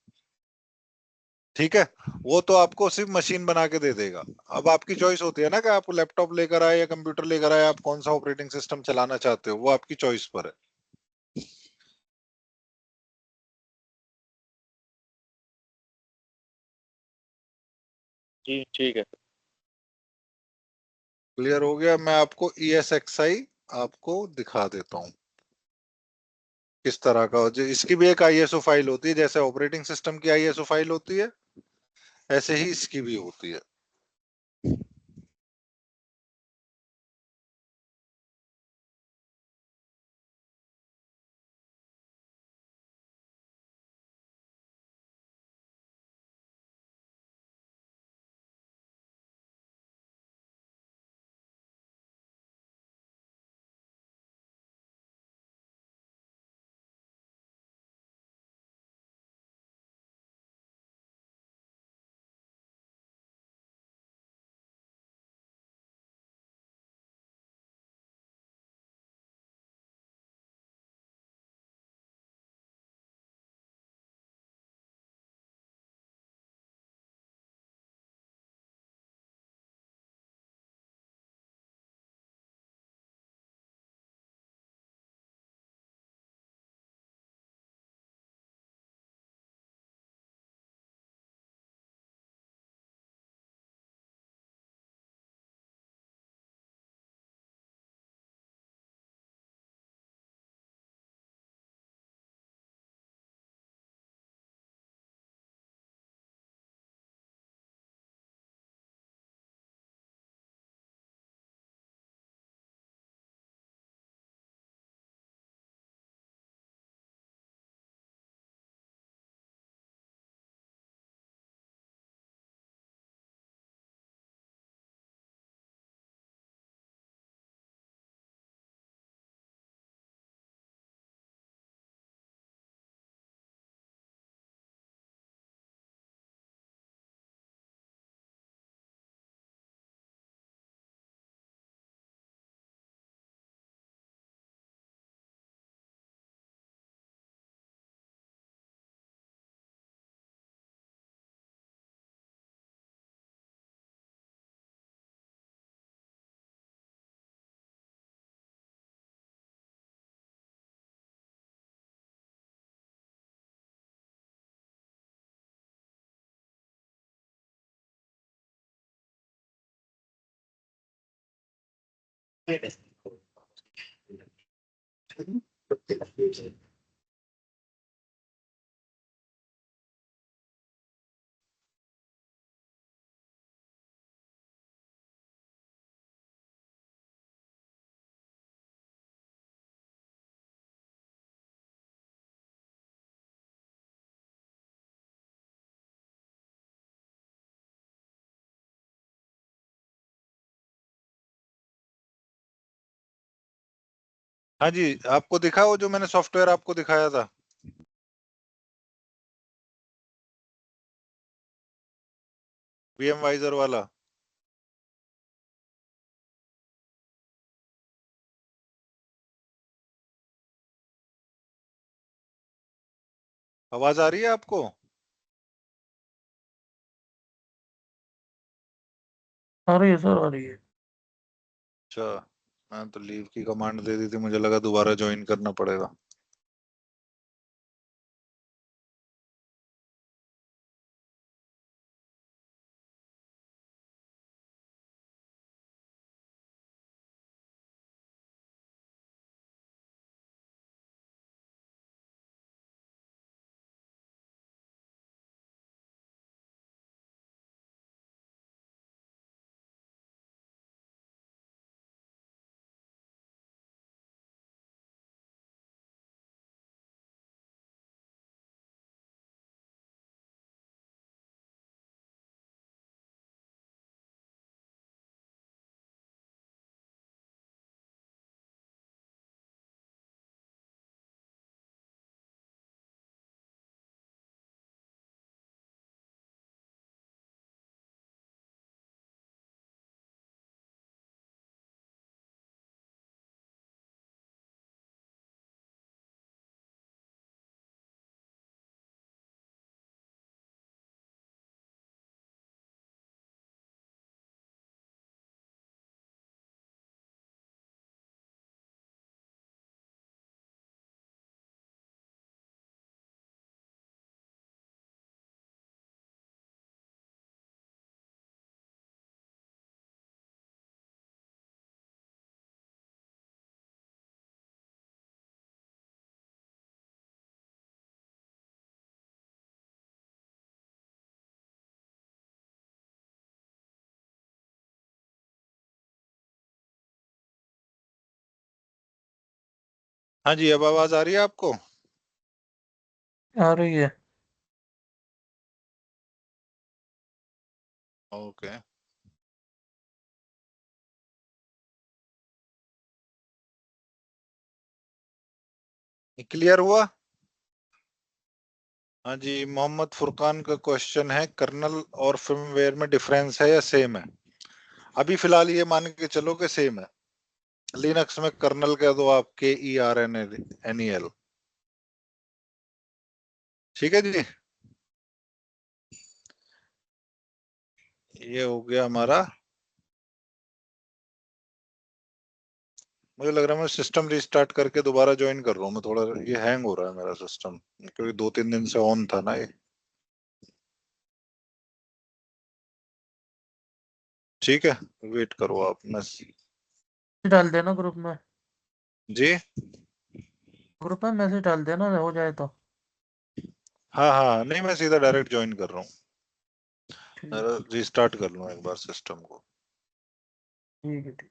ठीक है। वो तो आपको सिर्फ मशीन बना के दे देगा। अब आपकी चॉइस होती है ना कि आप लैपटॉप लेकर आए या कंप्यूटर लेकर आए, आप कौन सा ऑपरेटिंग सिस्टम चलाना चाहते हो, वो आपकी चॉइस पर है। जी ठीक है। क्लियर हो गया। मैं आपको ESXi आपको दिखा देता हूँ किस तरह का इसकी भी एक ISO फाइल होती है, जैसे ऑपरेटिंग सिस्टम की ISO फाइल होती है ऐसे ही इसकी भी होती है। हाँ जी, आपको दिखा वो जो मैंने सॉफ्टवेयर आपको दिखाया था, VMWizer वाला। आवाज आ रही है आपको? आ रही है सर, आ रही है। अच्छा, मैं तो लीव की कमांड दे दी थी, मुझे लगा दोबारा ज्वाइन करना पड़ेगा। हाँ जी, अब आवाज आ रही है आपको? आ रही है। ओके। क्लियर हुआ? हाँ जी, मोहम्मद फुरकान का क्वेश्चन है, कर्नल और फर्मवेयर में डिफरेंस है या सेम है? अभी फिलहाल ये मान के चलो कि सेम है। लिनक्स में कर्नल कह दो आप, KERNEL। ठीक है जी, ये हो गया हमारा। मुझे लग रहा है मैं सिस्टम रिस्टार्ट करके दोबारा ज्वाइन कर रहा हूँ। मैं थोड़ा, ये हैंग हो रहा है मेरा सिस्टम, क्योंकि 2-3 दिन से ऑन था ना ये। ठीक है, वेट करो आप। मैं डाल देना ग्रुप में। जी, ग्रुप में मैसेज डाल देना हो जाए तो। हाँ हाँ, नहीं मैं सीधा डायरेक्ट ज्वाइन कर रहा ठीक। हूँ। रिस्टार्ट कर लूँ एक बार सिस्टम को। ठीक है। ठीक।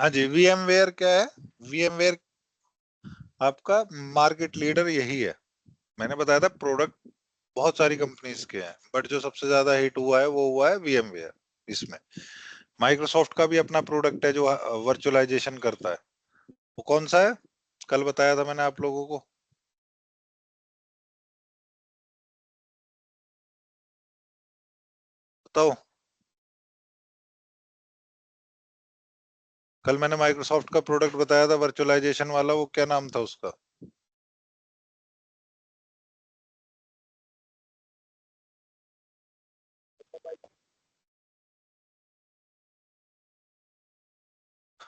हाँ जी, VMware क्या है? VMware आपका मार्केट लीडर यही है। मैंने बताया था प्रोडक्ट बहुत सारी कंपनीज के हैं, बट जो सबसे ज्यादा हिट हुआ है वो हुआ है VMware इसमें। माइक्रोसॉफ्ट का भी अपना प्रोडक्ट है जो वर्चुअलाइजेशन करता है। वो कौन सा है? कल बताया था मैंने आप लोगों को। बताओ। कल मैंने माइक्रोसॉफ्ट का प्रोडक्ट बताया था वर्चुअलाइजेशन वाला, वो क्या नाम था उसका?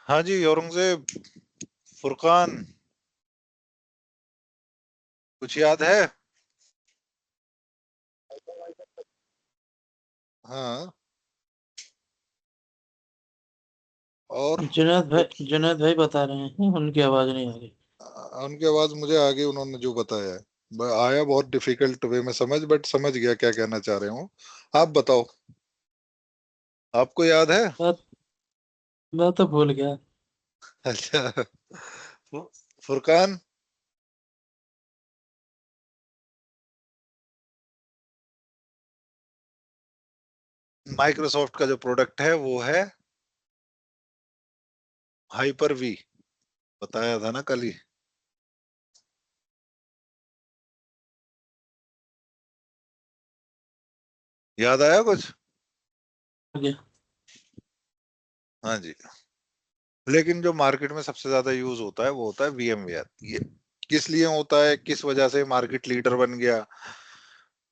हाँ जी, औरंगजेब, फुरकान, कुछ याद है? हाँ। और जुनैद भाई बता रहे हैं, उनकी आवाज नहीं आ रही। उनकी आवाज मुझे आ गई, उन्होंने जो बताया है। आया बहुत डिफिकल्ट वे में समझ, बट समझ गया क्या कहना चाह रहे हो। आप बताओ, आपको याद है? बात मैं तो भूल गया। अच्छा। फुरकान माइक्रोसॉफ्ट का जो प्रोडक्ट है वो है हाइपर वी। बताया था ना कल ही। याद आया कुछ? आ गया। हाँ जी। लेकिन जो मार्केट में सबसे ज्यादा यूज होता है वो होता है VMware। ये किस लिए होता है, किस वजह से मार्केट लीडर बन गया?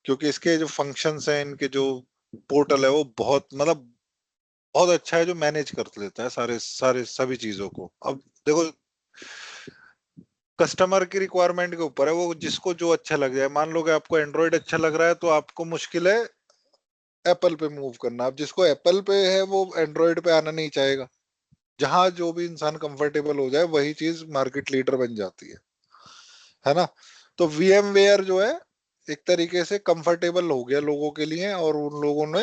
क्योंकि इसके जो फंक्शंस हैं, इनके जो पोर्टल है वो बहुत मतलब बहुत अच्छा है, जो मैनेज कर लेता है सारे सारे सभी चीजों को। अब देखो, कस्टमर की रिक्वायरमेंट के ऊपर है, वो जिसको जो अच्छा लग जाए। मान लो कि आपको एंड्रॉइड अच्छा लग रहा है तो आपको मुश्किल है एप्पल पे मूव करना। अब जिसको एप्पल पे है वो एंड्रॉइड पे आना नहीं चाहेगा। जहां जो भी इंसान कंफर्टेबल हो जाए वही चीज मार्केट लीडर बन जाती है ना? तो VMware जो है एक तरीके से कंफर्टेबल हो गया लोगों के लिए, और उन लोगों ने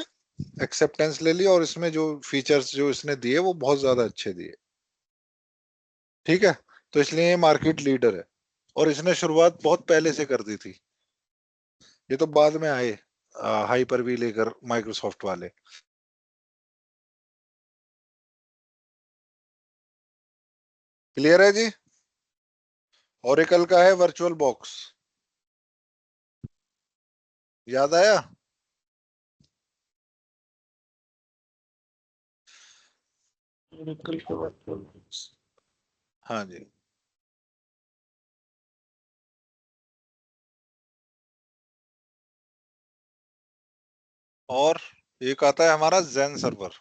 एक्सेप्टेंस ले लिया, और इसमें जो फीचर्स जो इसने दिए वो बहुत ज्यादा अच्छे दिए। ठीक है। तो इसलिए ये मार्केट लीडर है, और इसने शुरुआत बहुत पहले से कर दी थी। ये तो बाद में आए हाइपर वी लेकर माइक्रोसॉफ्ट वाले। क्लियर है जी? ओरेकल का है वर्चुअल बॉक्स। याद आया? Oracle का वर्चुअल हाँ जी। और एक आता है हमारा जेन सर्वर।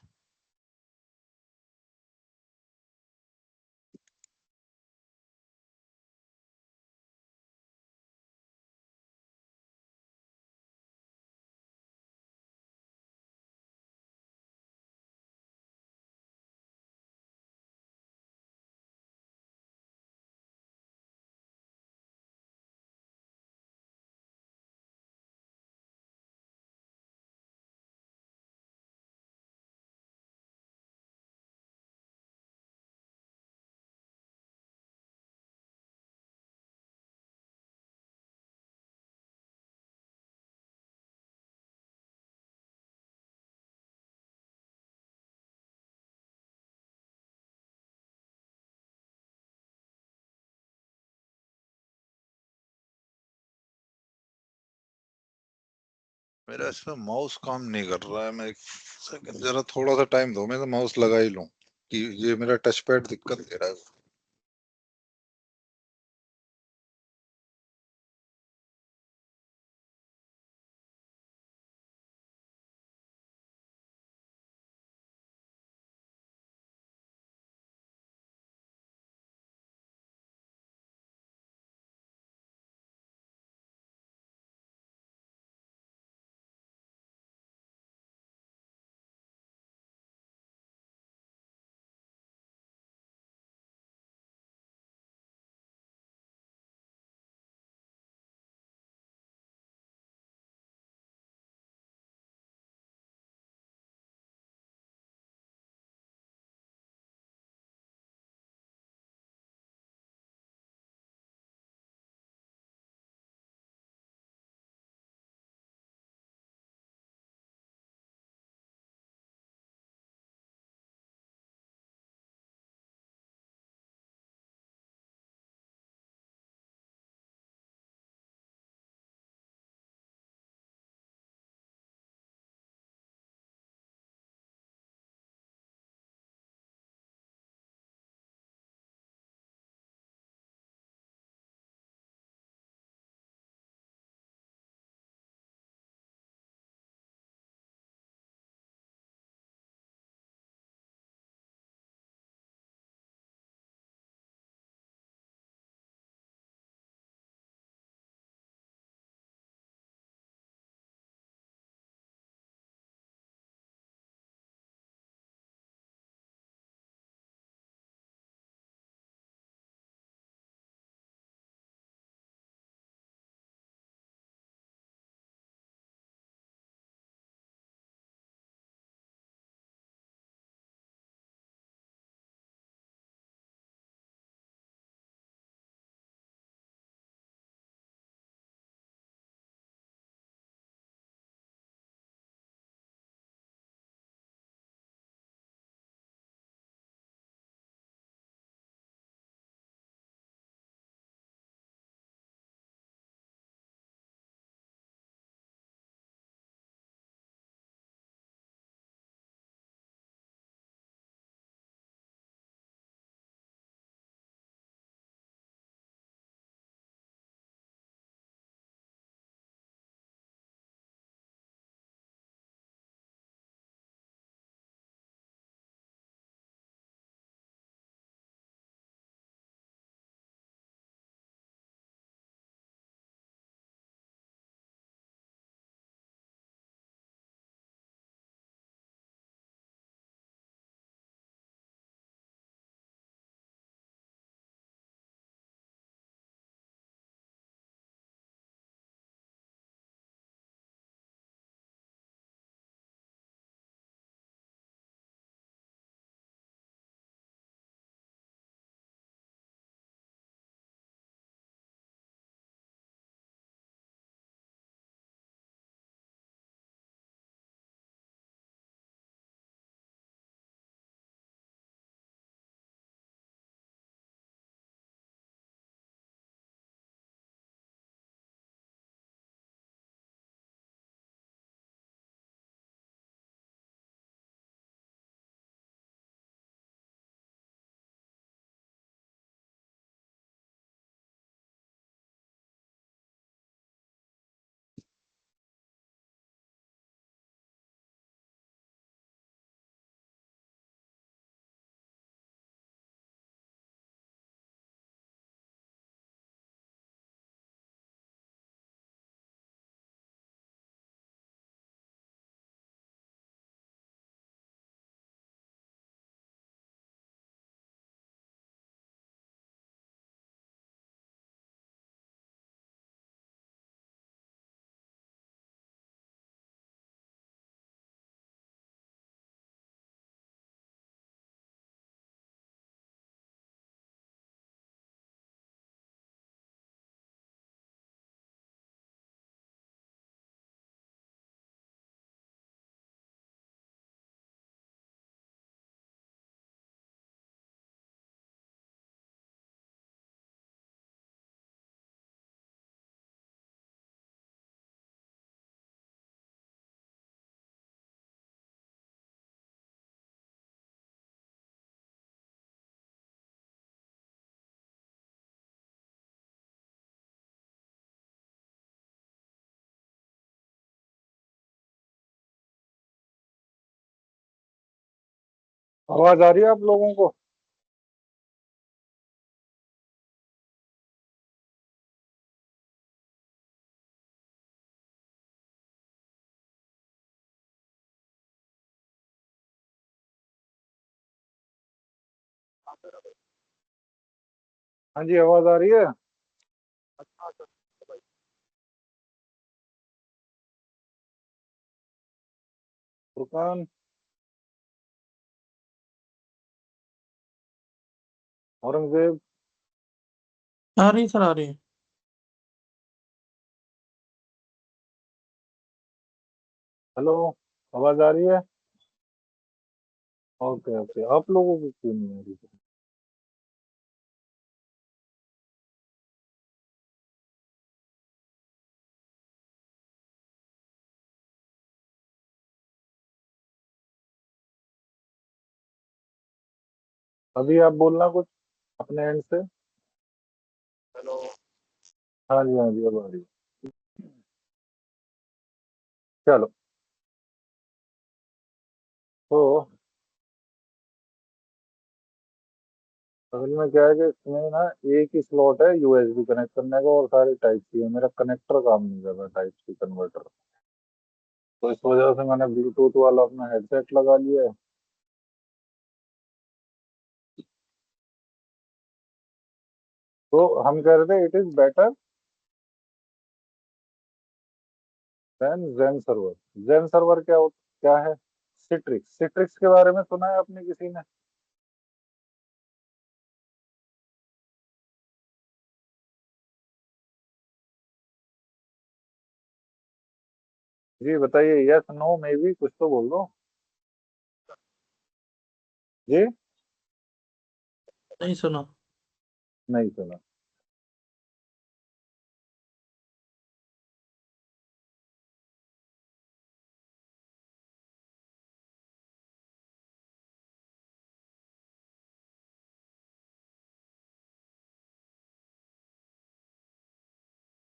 मेरा इसमें माउस काम नहीं कर रहा है। मैं एक सेकंड, जरा थोड़ा सा टाइम दो, मैं तो माउस लगा ही लूं कि ये मेरा टच पैड दिक्कत दे रहा है। आवाज आ रही है आप लोगों को? हाँ जी, आवाज आ रही है। अच्छा सर। भाई फुरकान, औरंगजेब, आ रही सर, आ रही है। हेलो, आवाज आ रही है? ओके ओके, आप लोगों की क्यों नहीं आ रही? अभी आप बोलना कुछ अपने एंड से। हेलो। हाँ जी हाँ जी, अब आ रही है। चलो, तो असल में क्या है कि इसमें ना एक ही स्लॉट है यूएसबी कनेक्ट करने का और सारे टाइप सी है। मेरा कनेक्टर काम नहीं कर रहा, टाइप सी कन्वर्टर। तो इस वजह से मैंने ब्लूटूथ वाला अपना हेडसेट लगा लिया है। तो हम कह रहे थे it is better than Xen server. Xen server क्या है? सिट्रिक्स। सिट्रिक्स के बारे में सुना है आपने किसी ने? जी बताइए, यस नो मे बी कुछ तो बोल दो जी। नहीं सुना। नहीं सुना।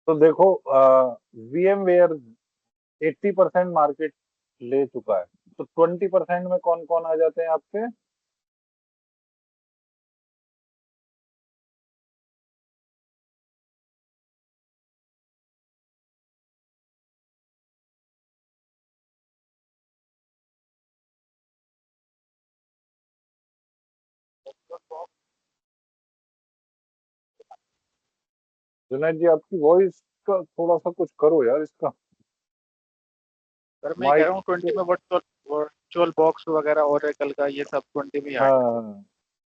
तो देखो, वीएम वेयर 80% मार्केट ले चुका है। तो 20% में कौन कौन आ जाते हैं आपके? जुनैद जी, आपकी वॉइस का थोड़ा सा कुछ करो यार इसका। सर मैं कह माइक रहा हूँ के। 20 में वर्चुअल बॉक्स वगैरह ओरेकल का ये सब 20 में हाँ ऐड कर हाँ,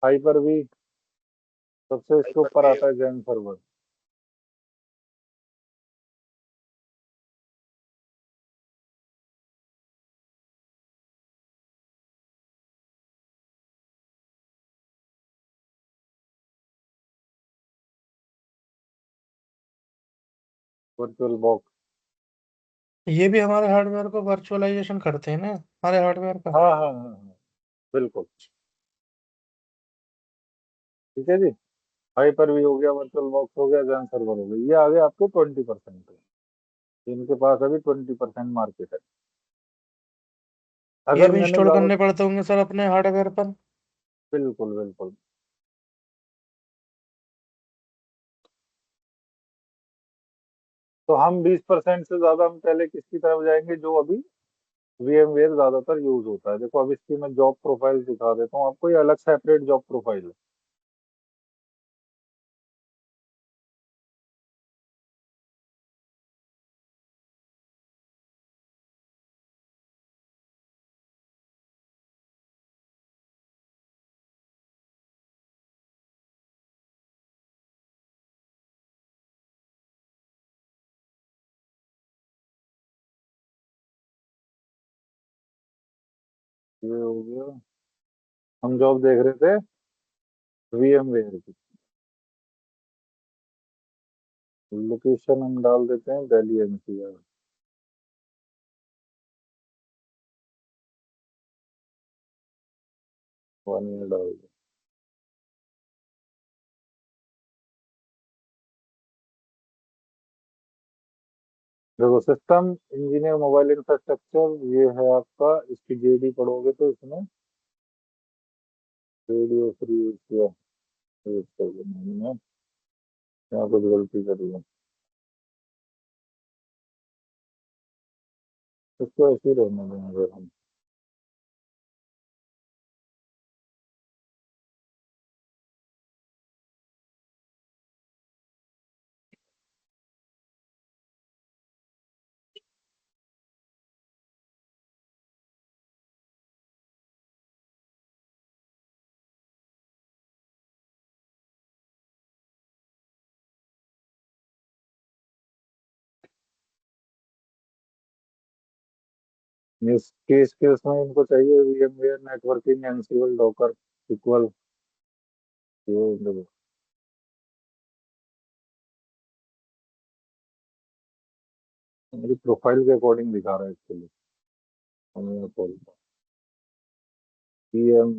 हाइपर भी सबसे इसके हाइपर ऊपर वेव। आता है, जैन सर्वर। Virtual box. ये भी हमारे हार्डवेयर को वर्चुअलाइजेशन करते हैं ना, हमारे हार्डवेयर का। हाँ हाँ हाँ हाँ, बिल्कुल। ठीक है जी। हाइपर भी हो गया, वर्चुअल बॉक्स हो गया, जैन सर्वर हो गया, ये आ गए आपके 20% पे। इनके पास अभी 20% मार्केट है। ये अगर भी मैंने इंस्टॉल ज्यादा। करने पड़ते होंगे सर अपने हार्डवेयर पर। बिल्कुल बिल्कुल। तो हम 20% से ज्यादा हम पहले किसकी तरफ जाएंगे, जो अभी VMware ज्यादातर यूज होता है। देखो अब इसकी मैं जॉब प्रोफाइल दिखा देता हूँ आपको, ये अलग सेपरेट जॉब प्रोफाइल है। ये हो गया, हम जॉब देख रहे थे VMware की। लोकेशन हम डाल देते हैं दिल्ली NCR। वन ईयर डाल दो। देखो, सिस्टम इंजीनियर मोबाइल इंफ्रास्ट्रक्चर, ये है आपका। इसकी JD पढ़ोगे तो इसमें रेडियो फ्री किया, यूज कर लेना मैंने, यहाँ कुछ गलती करी है, इसको ऐसे ही रहने देंगे अगर हम। इस केस के उसमें इनको चाहिए VMware नेटवर्किंग एनसिबल डॉकर इक्वल, ये देखो, मेरी प्रोफाइल के अकॉर्डिंग दिखा रहा है एक्चुअली। VM,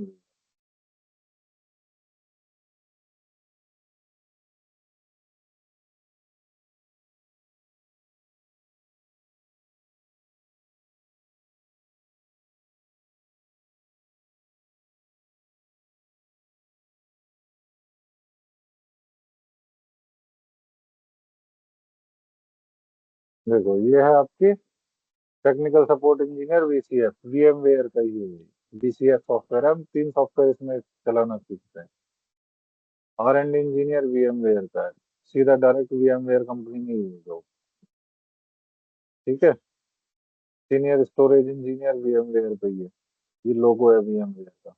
देखो ये है आपकी technical support engineer VCF, VMware का ही है। VCF सॉफ्टवेयर है, हम 3 सॉफ्टवेयर इसमें चलाना सीखते हैं। R&D इंजीनियर VMware का है, सीधा डायरेक्ट VMware कंपनी में यूज हो। ठीक है, सीनियर स्टोरेज इंजीनियर VMware पे ही है, ये लोगो है VMware का।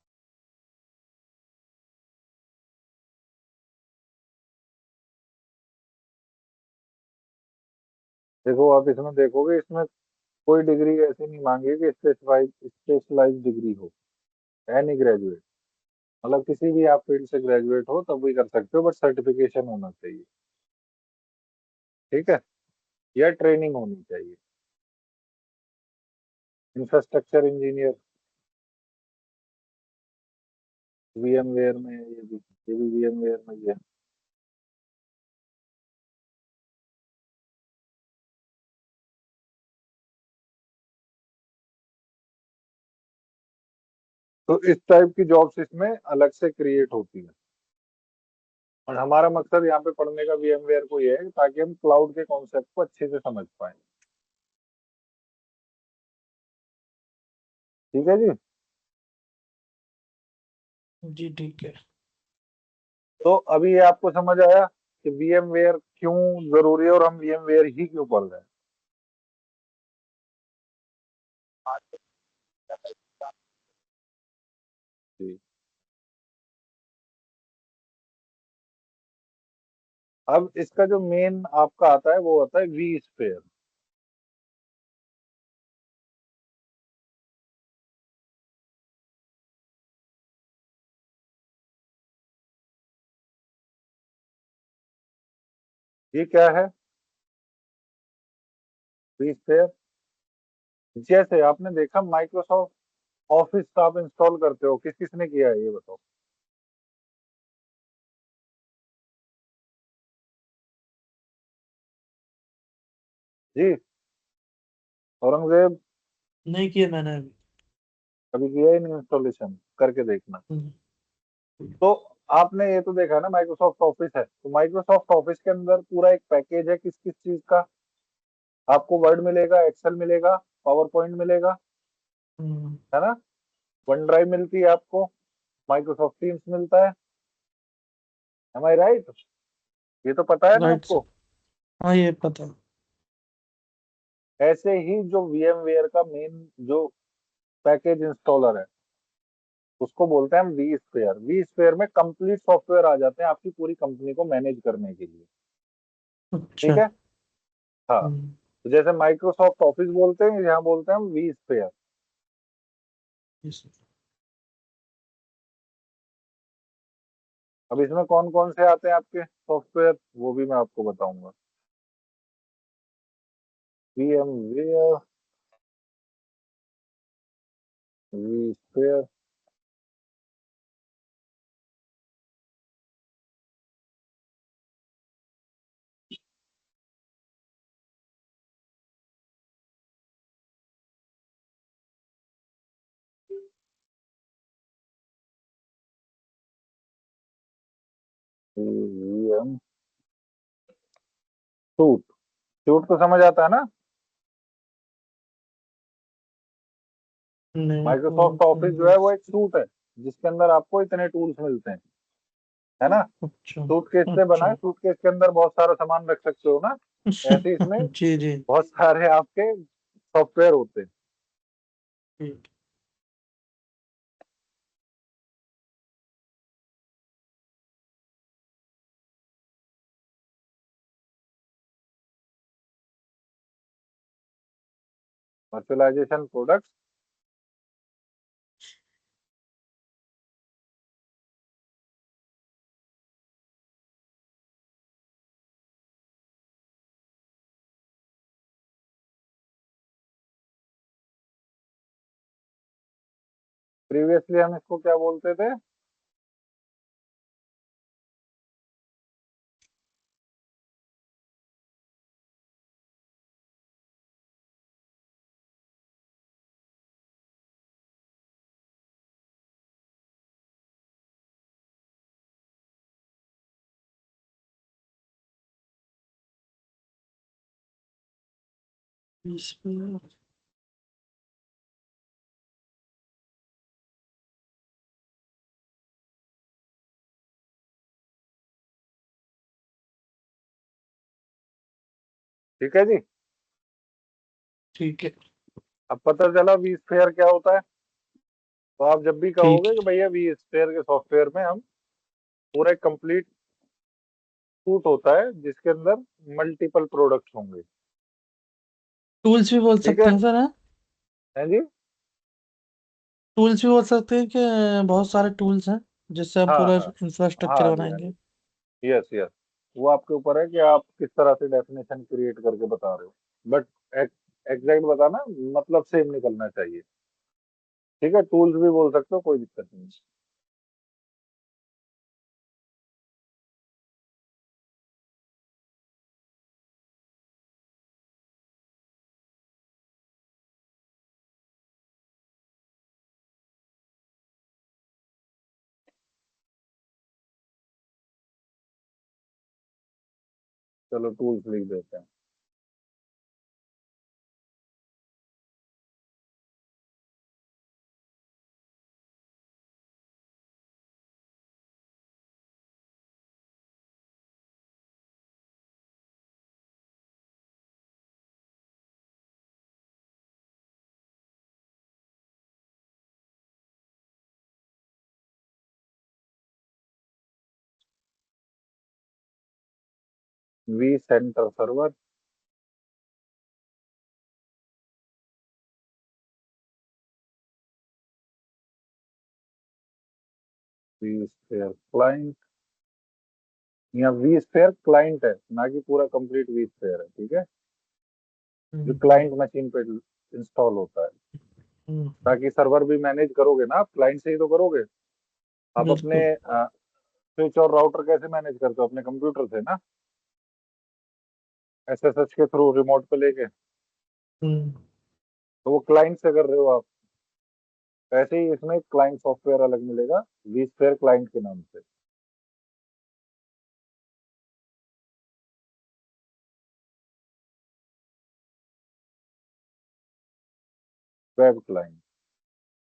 देखो आप इसमें देखोगे, इसमें कोई डिग्री ऐसी नहीं मांगी कि स्पेशलाइज डिग्री हो, एनी ग्रेजुएट, मतलब किसी भी आप फील्ड से ग्रेजुएट हो तब भी कर सकते हो, बट सर्टिफिकेशन होना चाहिए। ठीक है, या ट्रेनिंग होनी चाहिए। इंफ्रास्ट्रक्चर इंजीनियर VMware में है, ये भी VMware में ही है। तो इस टाइप की जॉब्स इसमें अलग से क्रिएट होती है, और हमारा मकसद यहाँ पे पढ़ने का VMware को ये है ताकि हम क्लाउड के कॉन्सेप्ट को अच्छे से समझ पाए। ठीक है जी। जी ठीक है। तो अभी ये आपको समझ आया कि VMware क्यों जरूरी है और हम VMware ही क्यों पढ़ रहे हैं। जी, अब इसका जो मेन आपका आता है वो आता है vSphere। ये क्या है vSphere? जैसे आपने देखा माइक्रोसॉफ्ट ऑफिस आप इंस्टॉल करते हो, किस किसने किया है ये बताओ। जी, औरंगजेब, नहीं किया मैंने अभी। कभी किया ही नहीं इंस्टॉलेशन, करके देखना। हम्म, तो आपने ये तो देखा ना माइक्रोसॉफ्ट ऑफिस है, तो माइक्रोसॉफ्ट ऑफिस के अंदर पूरा एक पैकेज है किस किस चीज का। आपको वर्ड मिलेगा, एक्सेल मिलेगा, पावर पॉइंट मिलेगा, हम्म, है ना, वन ड्राइव मिलती है आपको, माइक्रोसॉफ्ट टीम्स मिलता है। एम आई राइट? ये तो पता है ना राइट सर। आपको। हाँ ये पता है। ऐसे ही जो VMware का मेन जो पैकेज इंस्टॉलर है उसको बोलते हैं हम vSphere। vSphere में कंप्लीट सॉफ्टवेयर आ जाते हैं आपकी पूरी कंपनी को मैनेज करने के लिए। ठीक अच्छा। है, हाँ। हम्म, तो जैसे माइक्रोसॉफ्ट ऑफिस बोलते हैं, यहाँ बोलते हैं हम vSphere। yes, अब इसमें कौन कौन से आते हैं आपके सॉफ्टवेयर वो भी मैं आपको बताऊंगा। VMware, vSphere, VM suit, suit तो समझ आता है ना? नहीं माइक्रोसॉफ्ट ऑफिस जो है वो एक सूट है जिसके अंदर आपको इतने टूल्स मिलते हैं, है ना? अच्छा सूटकेस से बना है, अच्छा। सूटकेस के अंदर बहुत सारा सामान रख सकते हो ना, ऐसे इसमें जी जी। बहुत सारे आपके सॉफ्टवेयर होते हैं। ठीक। वर्चुअलाइजेशन प्रोडक्ट्स, प्रीवियसली हम इसको क्या बोलते थे? इसमें ठीक है जी। ठीक है। अब पता चला वी स्फेयर क्या होता है। तो आप जब भी ठीक कहोगे कि है। भैया वी स्फेयर के सॉफ्टवेयर में हम पूरा एक कंप्लीट सूट होता है जिसके अंदर मल्टीपल प्रोडक्ट्स होंगे। टूल्स भी बोल ठीक सकते है, हैं सर, है? हैं जी? टूल्स भी बोल सकते हैं कि बहुत सारे टूल्स हैं जिससे हम हाँ पूरा हाँ इंफ्रास्ट्रक्चर हाँ जी, हाँ बनाएंगे। जी, यस यस। वो आपके ऊपर है कि आप किस तरह से डेफिनेशन क्रिएट करके बता रहे हो, बट एग्जैक्ट बताना, मतलब सेम निकलना चाहिए। ठीक है, टूल्स भी बोल सकते हो, कोई दिक्कत नहीं। चलो टूल्स लिख देते हैं। VCenter server, vSphere client, या वी स्फेयर क्लाइंट है ना कि पूरा कंप्लीट वी स्फेयर है, ठीक है? जो हम्म, क्लाइंट मशीन पे इंस्टॉल होता है, हम्म, ताकि सर्वर भी मैनेज करोगे ना, आप क्लाइंट से ही तो करोगे। आप अपने बिल्कुल। स्विच और राउटर कैसे मैनेज करते हो? अपने कंप्यूटर से ना, SSH के थ्रू रिमोट पे लेके। हम्म, तो वो क्लाइंट से कर रहे हो आप। ऐसे ही इसमें क्लाइंट सॉफ्टवेयर अलग मिलेगा, वी स्फेयर क्लाइंट के नाम से। वेब क्लाइंट,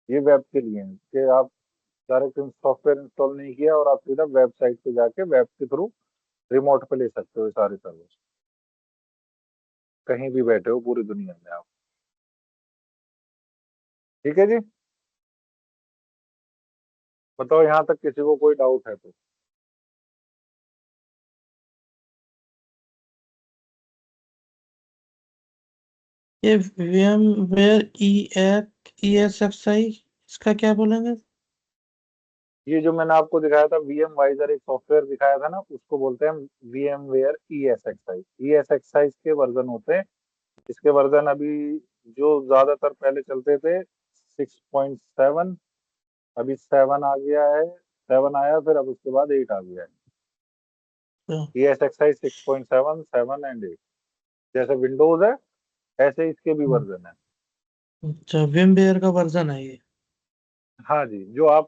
ये वेब के लिए है कि आप डायरेक्ट सॉफ्टवेयर इंस्टॉल नहीं किया और आप सीधा वेबसाइट पे जाके वेब के थ्रू रिमोट पे ले सकते हो ये सारे सर्वर, कहीं भी बैठे हो पूरी दुनिया में आप। ठीक है जी, बताओ यहाँ तक किसी को कोई डाउट है तो। ये वीएम वेयर ESXi, इसका क्या बोलेंगे? ये जो मैंने आपको दिखाया था वीएम वाइजर, एक सॉफ्टवेयर दिखाया था ना, उसको बोलते हैं वीएम वेयर ESXi के वर्जन होते हैं। इसके वर्जन अभी जो ज्यादातर पहले चलते थे 6.7, अभी 7 आ गया है। 7 आया, फिर अब उसके बाद 8 आ गया है। तो, ESXi 6.7, 7 एंड 8, जैसे विंडोज है ऐसे इसके भी हम्म, वर्जन है। अच्छा, विम वेयर का वर्जन है ये। हाँ जी, जो आप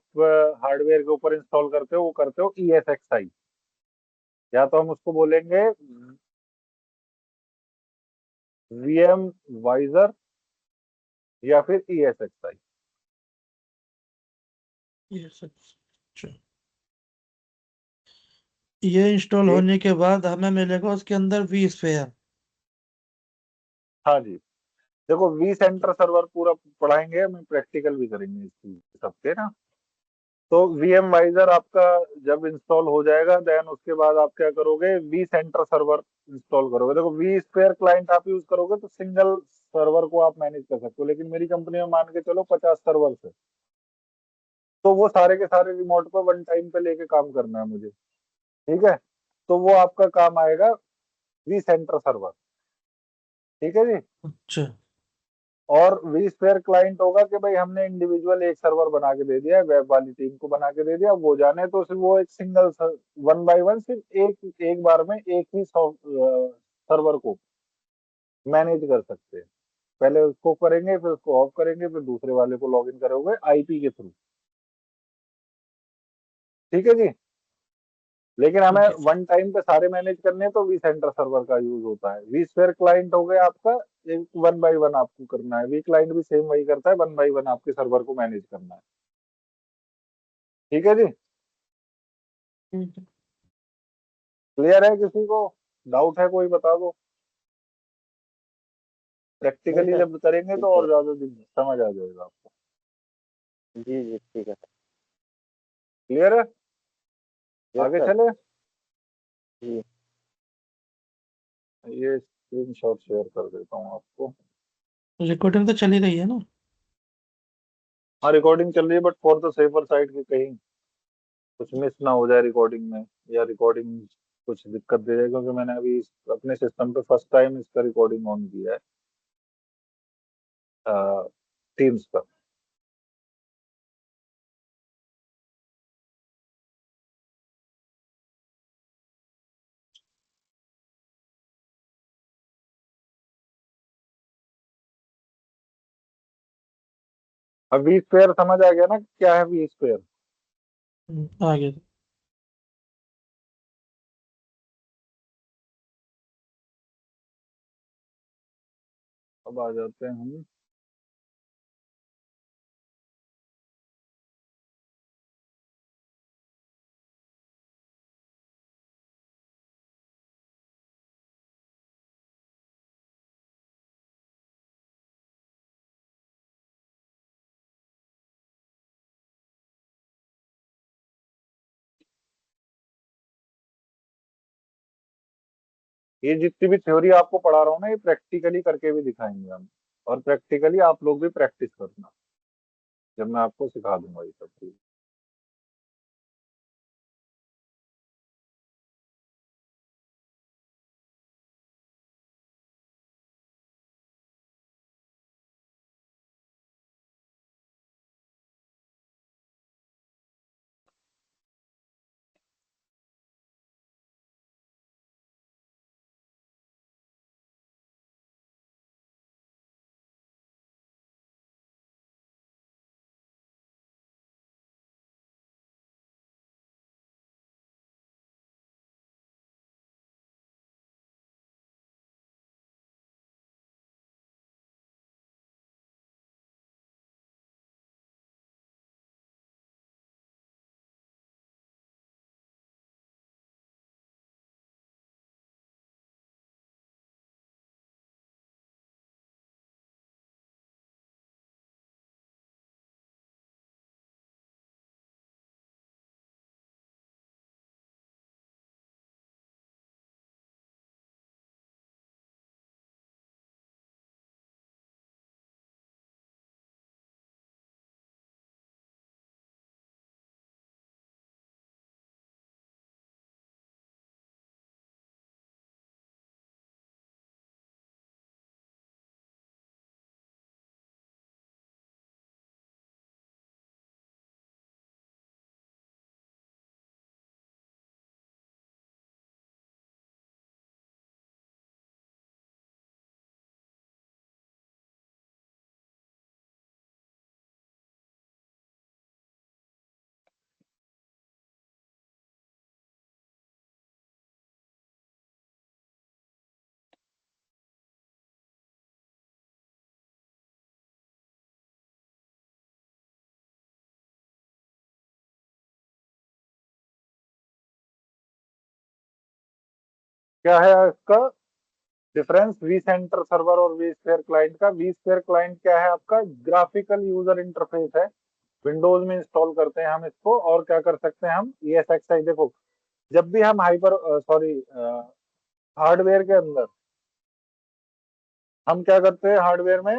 हार्डवेयर के ऊपर इंस्टॉल करते हो वो करते हो ESXi। या तो हम उसको बोलेंगे वीएम वाइजर या फिर ESXi। ये सब। अच्छा। ये इंस्टॉल ठीक। होने के बाद हमें मिलेगा उसके अंदर वी स्फेयर। हाँ जी, देखो वी सेंटर सर्वर पूरा पढ़ाएंगे, हम प्रैक्टिकल भी करेंगे इसकी सबके ना। तो वीएम वाइजर आपका जब इंस्टॉल हो जाएगा, देन उसके बाद आप क्या करोगे, वी सेंटर सर्वर इंस्टॉल करोगे। देखो वी स्क्वायर क्लाइंट आप यूज करोगे तो सिंगल सर्वर को आप मैनेज कर सकते हो, लेकिन मेरी कंपनी में मान के चलो 50 सर्वर है, तो वो सारे के सारे रिमोट पे वन टाइम पे लेके काम करना है मुझे। ठीक है, तो वो आपका काम आएगा वी सेंटर सर्वर। ठीक है जी। अच्छा। और वी स्क्वायर क्लाइंट होगा कि भाई हमने इंडिविजुअल एक सर्वर बना के दे दिया है, वेब वाली टीम को बना के दे दिया, वो जाने तो सिर्फ वो एक सिंगल वन बाय वन सिर्फ एक एक बार में एक ही सर्वर को मैनेज कर सकते हैं। पहले उसको करेंगे, फिर उसको ऑफ करेंगे, फिर दूसरे वाले को लॉग इन करोगे आईपी के थ्रू। ठीक है जी। लेकिन हमें ठीक है। वन टाइम पे सारे मैनेज करने हैं तो वी सेंटर सर्वर का यूज होता है। वी स्क्वायर क्लाइंट हो गया आपका, एक वन बाय वन आपको करना है। वी क्लाइंट भी सेम वही करता है, वन बाय वन आपके सर्वर को मैनेज करना है। ठीक है जी। ठीक है। क्लियर है? किसी को डाउट है कोई बता दो। नहीं प्रैक्टिकली सर, जब करेंगे ठीक तो है। और ज्यादा समझ आ जाएगा आपको। जी जी ठीक है। क्लियर है? यस आगे सर। चले। जी ये स्क्रीनशॉट शेयर कर देता हूँ आपको। रिकॉर्डिंग तो चल ही रही है ना? हाँ, रिकॉर्डिंग चल रही है, but for the safer side की कहीं कुछ मिस ना हो जाए रिकॉर्डिंग में, या रिकॉर्डिंग कुछ दिक्कत दे जाए, क्योंकि मैंने अभी अपने सिस्टम पे फर्स्ट टाइम इसका रिकॉर्डिंग ऑन किया है टीम्स पर। अब वी स्क्वायर समझ आ गया ना क्या है वी स्क्वायर? आगे। अब आ जाते हैं हम ये जितनी भी थ्योरी आपको पढ़ा रहा हूँ ना, ये प्रैक्टिकली करके भी दिखाएंगे हम, और प्रैक्टिकली आप लोग भी प्रैक्टिस करना जब मैं आपको सिखा दूंगा ये सब चीज। क्या है इसका डिफरेंस वी सेंटर सर्वर और वी स्फीयर क्लाइंट का? वी स्फीयर क्लाइंट क्या है आपका? ग्राफिकल यूजर इंटरफेस है, विंडोज में इंस्टॉल करते हैं हम इसको, और क्या कर सकते हैं हम ESXi, देखो जब भी हम हार्डवेयर के अंदर हम क्या करते हैं, हार्डवेयर में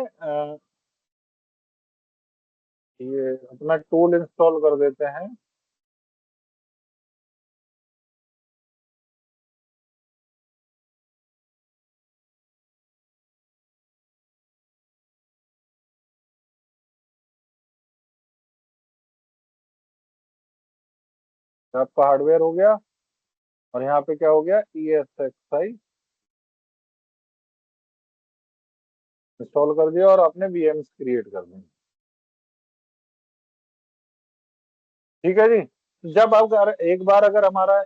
ये अपना टूल इंस्टॉल कर देते हैं। तो आपका हार्डवेयर हो गया, और यहाँ पे क्या हो गया, ESXi इंस्टॉल कर दिया, और आपने VMs क्रिएट कर दी। ठीक है जी। जब अगर एक बार अगर हमारा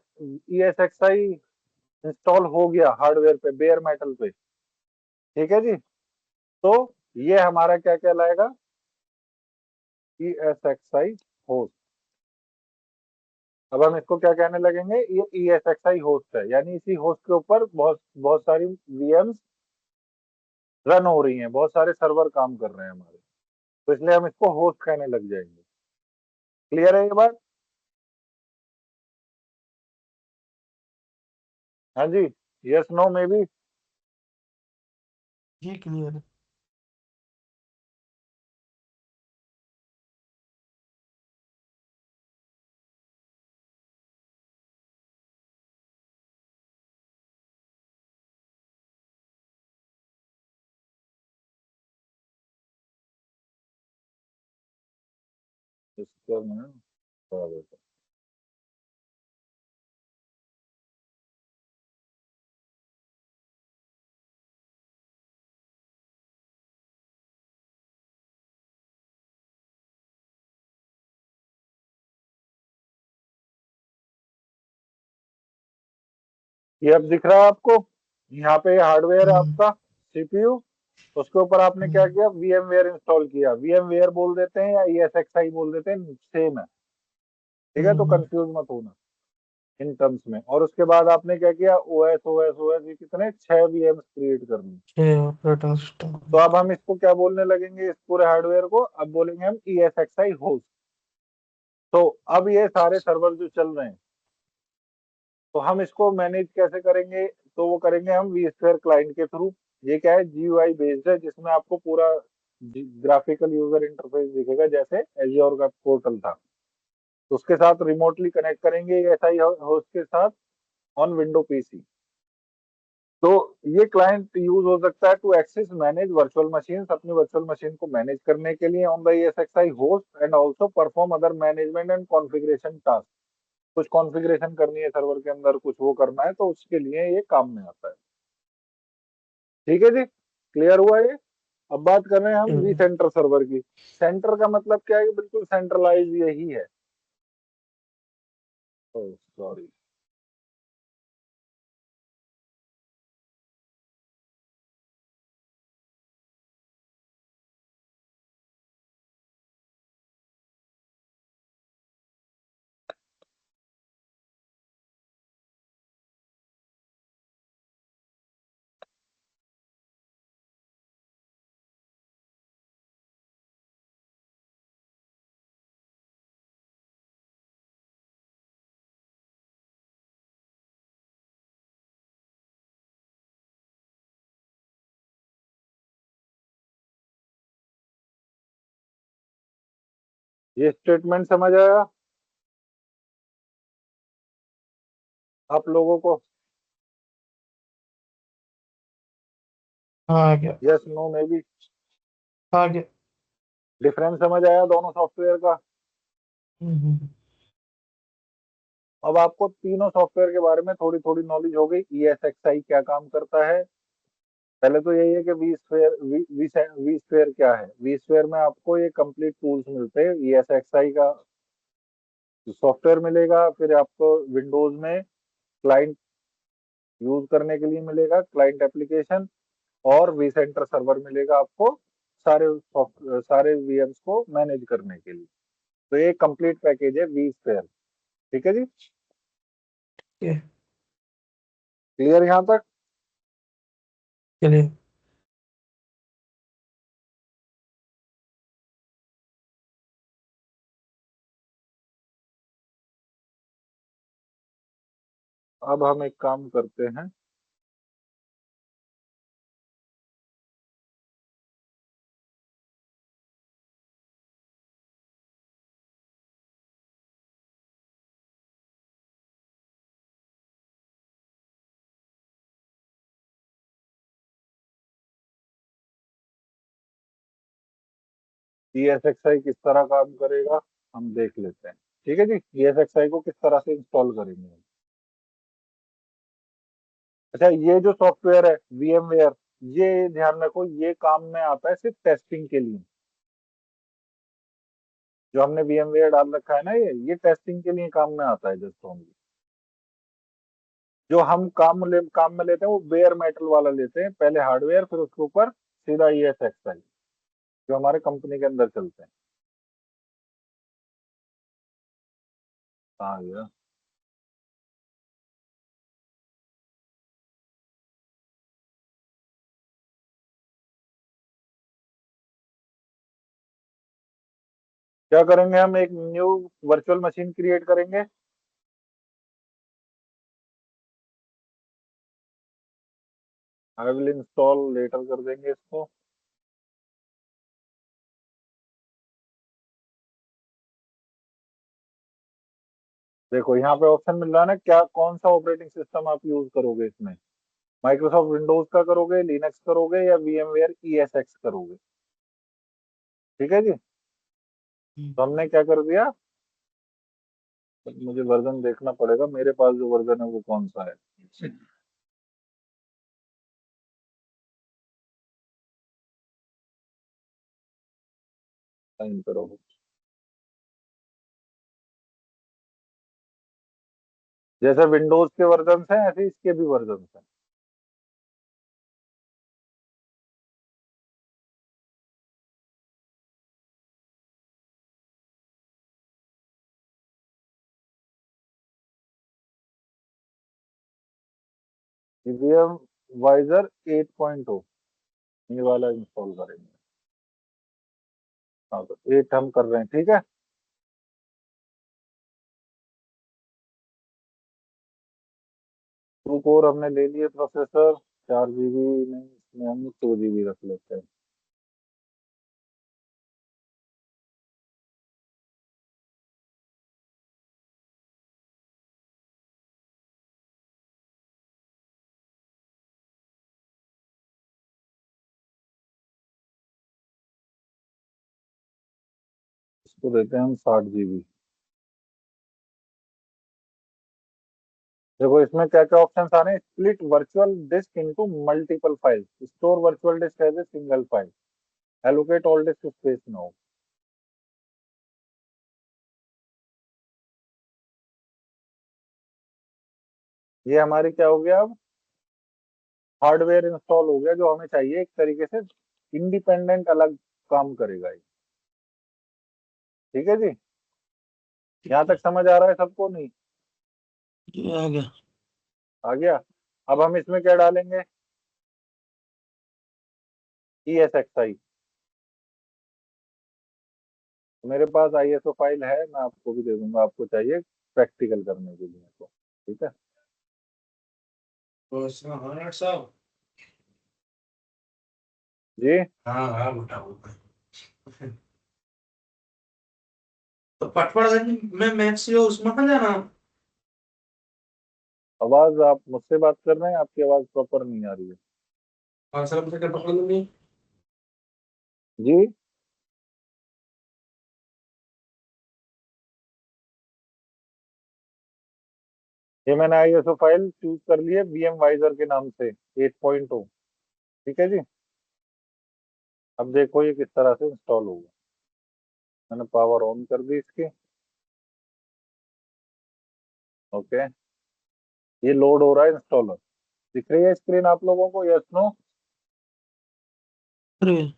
ESXi इंस्टॉल हो गया हार्डवेयर पे, बेयर मेटल पे, ठीक है जी, तो ये हमारा क्या कहलाएगा, ESXi होस्ट। अब हम इसको क्या कहने लगेंगे, ये ESXi होस्ट है, यानी इसी होस्ट के ऊपर बहुत बहुत सारी VMs रन हो रही हैं, बहुत सारे सर्वर काम कर रहे हैं हमारे, तो इसलिए हम इसको होस्ट कहने लग जाएंगे। क्लियर है ये बात? हाँ जी, यस नो मे बी। जी क्लियर है। इसको मैं बता देता हूँ। ये अब दिख रहा है आपको, यहाँ पे हार्डवेयर है आपका CPU, उसके ऊपर आपने क्या किया, VMware इंस्टॉल किया। VMware बोल देते हैं या ESXi बोल देते हैं, सेम है, ठीक है, तो कंफ्यूज मत होना इन टर्म्स में। और उसके बाद आपने क्या किया, OS ये कितने 6 VMs क्रिएट करनी। Operating system. तो अब हम इसको क्या बोलने लगेंगे, इस पूरे हार्डवेयर को अब बोलेंगे हम ESXi होस्ट। तो अब ये सारे सर्वर जो चल रहे हैं, तो हम इसको मैनेज कैसे करेंगे, तो वो करेंगे हम vSphere क्लाइंट के थ्रू। ये क्या है, GUI बेस्ड है, जिसमें आपको पूरा ग्राफिकल यूजर इंटरफेस दिखेगा, जैसे एज्योर का पोर्टल था। तो उसके साथ रिमोटली कनेक्ट करेंगे SI होस्ट के साथ ऑन विंडो PC। तो ये क्लाइंट यूज हो सकता है to access manage virtual machine, अपनी वर्चुअल मशीन को मैनेज करने के लिए on the ESXi host, and also perform other management and configuration task. कुछ कॉन्फ़िगरेशन करनी है सर्वर के अंदर, कुछ वो करना है, तो उसके लिए ये काम में आता है। ठीक है जी, क्लियर हुआ ये? अब बात कर रहे हैं हम वी सेंटर सर्वर की। सेंटर का मतलब क्या है, बिल्कुल सेंट्रलाइज यही है। सॉरी, ये स्टेटमेंट समझ आया आप लोगों को? आ गया। Yes no maybe? आ गया। डिफरेंस समझ आया दोनों सॉफ्टवेयर का? अब आपको तीनों सॉफ्टवेयर के बारे में थोड़ी थोड़ी नॉलेज हो गई। ESXi क्या काम करता है, पहले तो यही है कि वी स्फीयर क्या है। वी स्फीयर में आपको ये कंप्लीट टूल्स मिलते हैं। ESXi का सॉफ्टवेयर मिलेगा, फिर आपको विंडोज में क्लाइंट यूज करने के लिए मिलेगा, क्लाइंट एप्लीकेशन, और वी सेंटर सर्वर मिलेगा आपको सारे VMs को मैनेज करने के लिए। तो ये कंप्लीट पैकेज है वी स्फीयर। ठीक है जी, ये क्लियर यहाँ तक? चलिए। अब हम एक काम करते हैं, ESXi किस तरह काम करेगा हम देख लेते हैं। ठीक है जी, ESXi को किस तरह से इंस्टॉल करेंगे हम। अच्छा, ये जो सॉफ्टवेयर है VMware, ये ध्यान रखो ये काम में आता है सिर्फ टेस्टिंग के लिए। जो हमने VMware डाल रखा है ना, ये टेस्टिंग के लिए काम में आता है जस्ट ओनली। जो हम काम में लेते हैं वो बेयर मेटल वाला लेते हैं, पहले हार्डवेयर फिर उसके ऊपर सीधा ESXi, जो हमारे कंपनी के अंदर चलते हैं। हाँ ये क्या करेंगे, हम एक न्यू वर्चुअल मशीन क्रिएट करेंगे। आई विल इंस्टॉल लेटर कर देंगे इसको। देखो यहाँ पे ऑप्शन मिल रहा है ना, क्या कौन सा ऑपरेटिंग सिस्टम आप यूज करोगे इसमें, माइक्रोसॉफ्ट विंडोज का करोगे, लिनक्स करोगे, या VMware ESX करोगे। ठीक है जी, तो हमने क्या कर दिया, मुझे वर्जन देखना पड़ेगा, मेरे पास जो वर्जन है वो कौन सा है। साइन करो। जैसे विंडोज के वर्जन हैं ऐसे इसके भी वर्जन हैं। IBM वाइजर 8.0 ये वाला इंस्टॉल करेंगे। हाँ तो 8 हम कर रहे हैं, ठीक है। 2 कोर हमने ले लिए प्रोसेसर, 4 GB नहीं, इसमें हम 2 GB रख लेते हैं। इसको देते हैं हम 60 GB। देखो इसमें क्या क्या ऑप्शन आ रहे हैं, split virtual disk into multiple files, store virtual disk as a single file, allocate all disk space now. ये हमारी क्या हो गया, अब हार्डवेयर इंस्टॉल हो गया जो हमें चाहिए, एक तरीके से इंडिपेंडेंट अलग काम करेगा ये। ठीक है जी, यहाँ तक समझ आ रहा है सबको नहीं? ये आ गया। आ गया। अब हम इसमें क्या डालेंगे, ESXi। मेरे पास ISO फाइल है, मैं आपको भी दे दूंगा, आपको चाहिए प्रैक्टिकल करने के लिए तो। ठीक है तो इसमें हाँ डॉक्टर साहब। जी। हाँ हाँ बताओ। तो पटवागंज में मैक्स जो उसमें कहाँ जाना। आवाज, आप मुझसे बात कर रहे हैं, आपकी आवाज प्रॉपर नहीं आ रही है। हाँ सर मुझे क्या पकड़ लूंगी। जी। ये मैंने ISO फाइल चूज कर ली है VM वाइजर के नाम से 8.0। ठीक है जी, अब देखो ये किस तरह से इंस्टॉल होगा। मैंने पावर ऑन कर दी इसकी। ओके, ये लोड हो रहा है इंस्टॉलर। दिख रही है स्क्रीन आप लोगों को, यस नो? अरे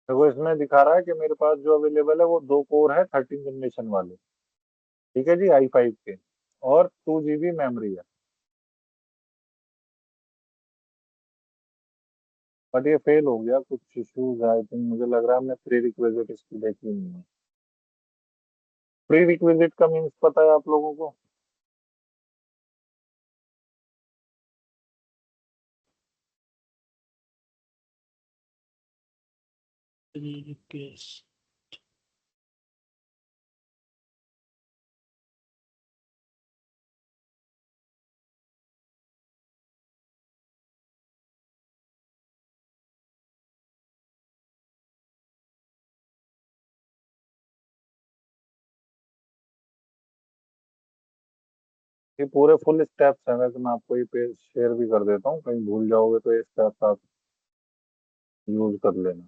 देखो इसमें दिखा रहा है कि मेरे पास जो अवेलेबल है वो 2 कोर है 13 जनरेशन वाले, ठीक है जी, i5 के, और 2 GB मेमोरी है। बट ये फेल हो गया, कुछ इश्यूज है आई थिंक, मुझे लग रहा है हमने प्री रिक्विजिट इसकी देखी नहीं है। प्री रिक्विजिट का मीन्स पता है आप लोगों को? रिक्वेस्ट। ये पूरे फुल स्टेप्स हैं, वैसे मैं आपको ये पेज शेयर भी कर देता हूँ, कहीं भूल जाओगे तो ये स्टेप्स आप यूज कर लेना।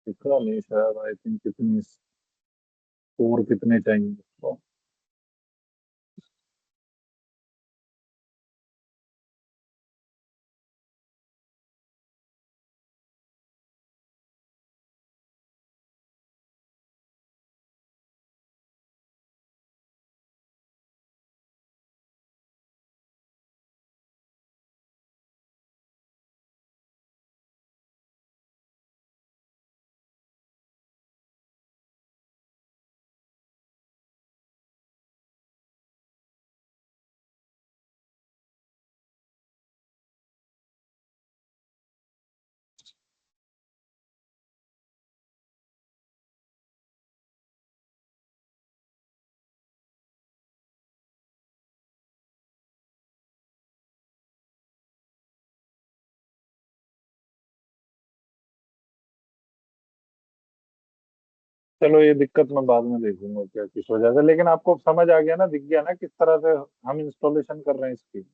दिखा नहीं शायद, आई थिंक कितनी कोर कितने चाहिए इसको। चलो ये दिक्कत मैं बाद में देखूंगा क्या किस वजह से, लेकिन आपको समझ आ गया ना, दिख गया ना किस तरह से हम इंस्टॉलेशन कर रहे हैं इसकी,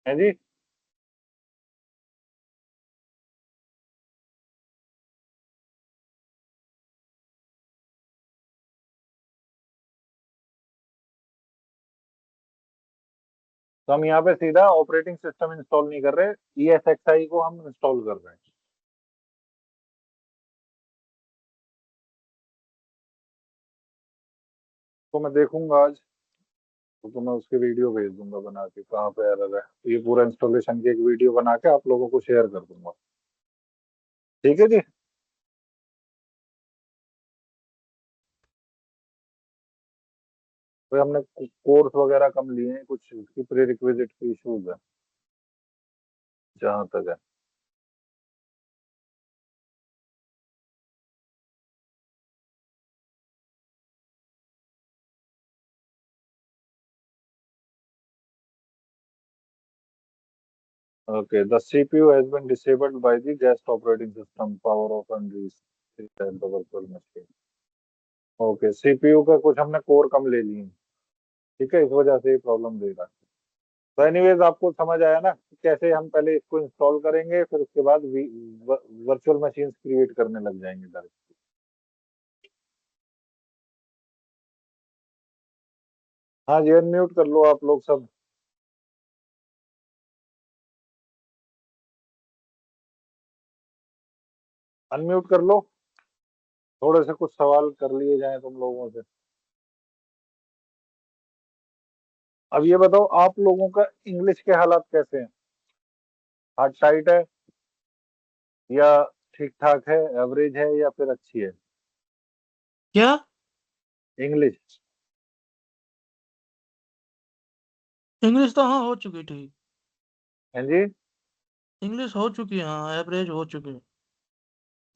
है जी? तो हम यहाँ पे सीधा ऑपरेटिंग सिस्टम इंस्टॉल नहीं कर रहे, ESXi को हम इंस्टॉल कर रहे हैं। तो मैं देखूंगा आज, तो मैं उसकी वीडियो भेज दूंगा बना के कहाँ पे एरर है, तो ये पूरा इंस्टॉलेशन की एक वीडियो बना के आप लोगों को शेयर कर दूंगा, ठीक है जी? तो हमने कोर्स वगैरह कम लिए हैं, कुछ उसकी प्री रिक्विजिट की इश्यूज है जहाँ तक है। Okay, the CPU has been disabled by the guest operating system. Power off and reset the virtual machine. Okay, CPU का कुछ हमने कोर कम ले लिए हैं, ठीक है, इस वजह से ये प्रॉब्लम दे रहा है। तो एनीवेज आपको समझ आया ना कि कैसे हम पहले इसको इंस्टॉल करेंगे, फिर उसके बाद वर्चुअल मशीन्स क्रिएट करने लग जाएंगे डायरेक्ट। हाँ जी, अनम्यूट कर लो आप लोग सब। अनम्यूट कर लो, थोड़े से कुछ सवाल कर लिए जाए तुम लोगों से। अब ये बताओ आप लोगों का इंग्लिश के हालात कैसे हैं? हार्ड टाइट है या ठीक ठाक है, एवरेज है या फिर अच्छी है क्या? इंग्लिश? इंग्लिश तो हाँ हो चुकी ठीक। हाँ जी, इंग्लिश हो चुकी है, हाँ एवरेज हो चुकी है।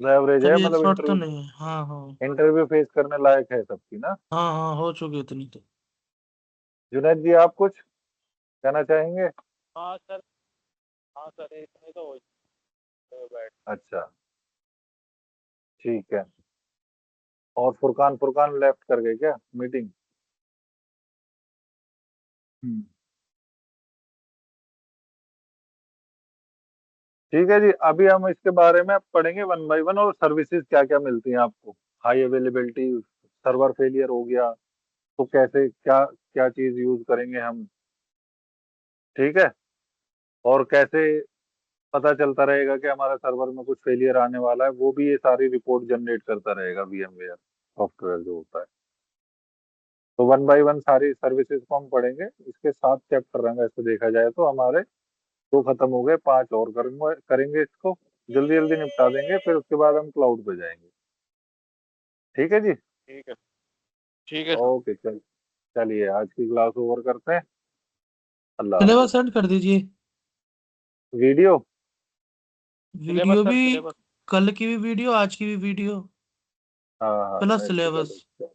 एवरेज है, कभी मतलब एक्सपर्ट तो इंटरव्यू, नहीं है, हाँ हाँ। इंटरव्यू फेस करने लायक है सबकी ना? हाँ हाँ हो चुकी है इतनी तो। जुनैद जी आप कुछ कहना चाहेंगे? हाँ सर, हाँ सर, इसमें तो हो बैठ। अच्छा, ठीक है। और फुरकान फुरकान लेफ्ट कर गए क्या मीटिंग? हम्म। ठीक है जी, अभी हम इसके बारे में पढ़ेंगे वन बाय वन, और सर्विसेज क्या क्या मिलती हैं आपको। हाई अवेलेबिलिटी, सर्वर फेलियर हो गया तो कैसे क्या क्या चीज यूज करेंगे हम, ठीक है। और कैसे पता चलता रहेगा कि हमारे सर्वर में कुछ फेलियर आने वाला है, वो भी ये सारी रिपोर्ट जनरेट करता रहेगा VMware सॉफ्टवेयर जो होता है। तो वन बाय वन सारी सर्विसेज को हम पढ़ेंगे। इसके 7 चैप्टर हैं वैसे देखा जाए तो हमारे, 2 खत्म हो गए, 5 और करेंगे इसको, जल्दी जल्दी निपटा देंगे, फिर उसके बाद हम क्लाउड पे जाएंगे। ठीक है जी। ठीक है, ठीक है सर। ओके, चलिए आज की क्लास ओवर करते हैं। अल्लाह सिलेबस हाफिज। सेंड कर दीजिए। वीडियो, सिलेबस वीडियो सर, भी, सिलेबस। कल की भी वीडियो, आज की भी वीडियो, हाँ हाँ प्लस नेक्स्ट, सिलेबस। चलो।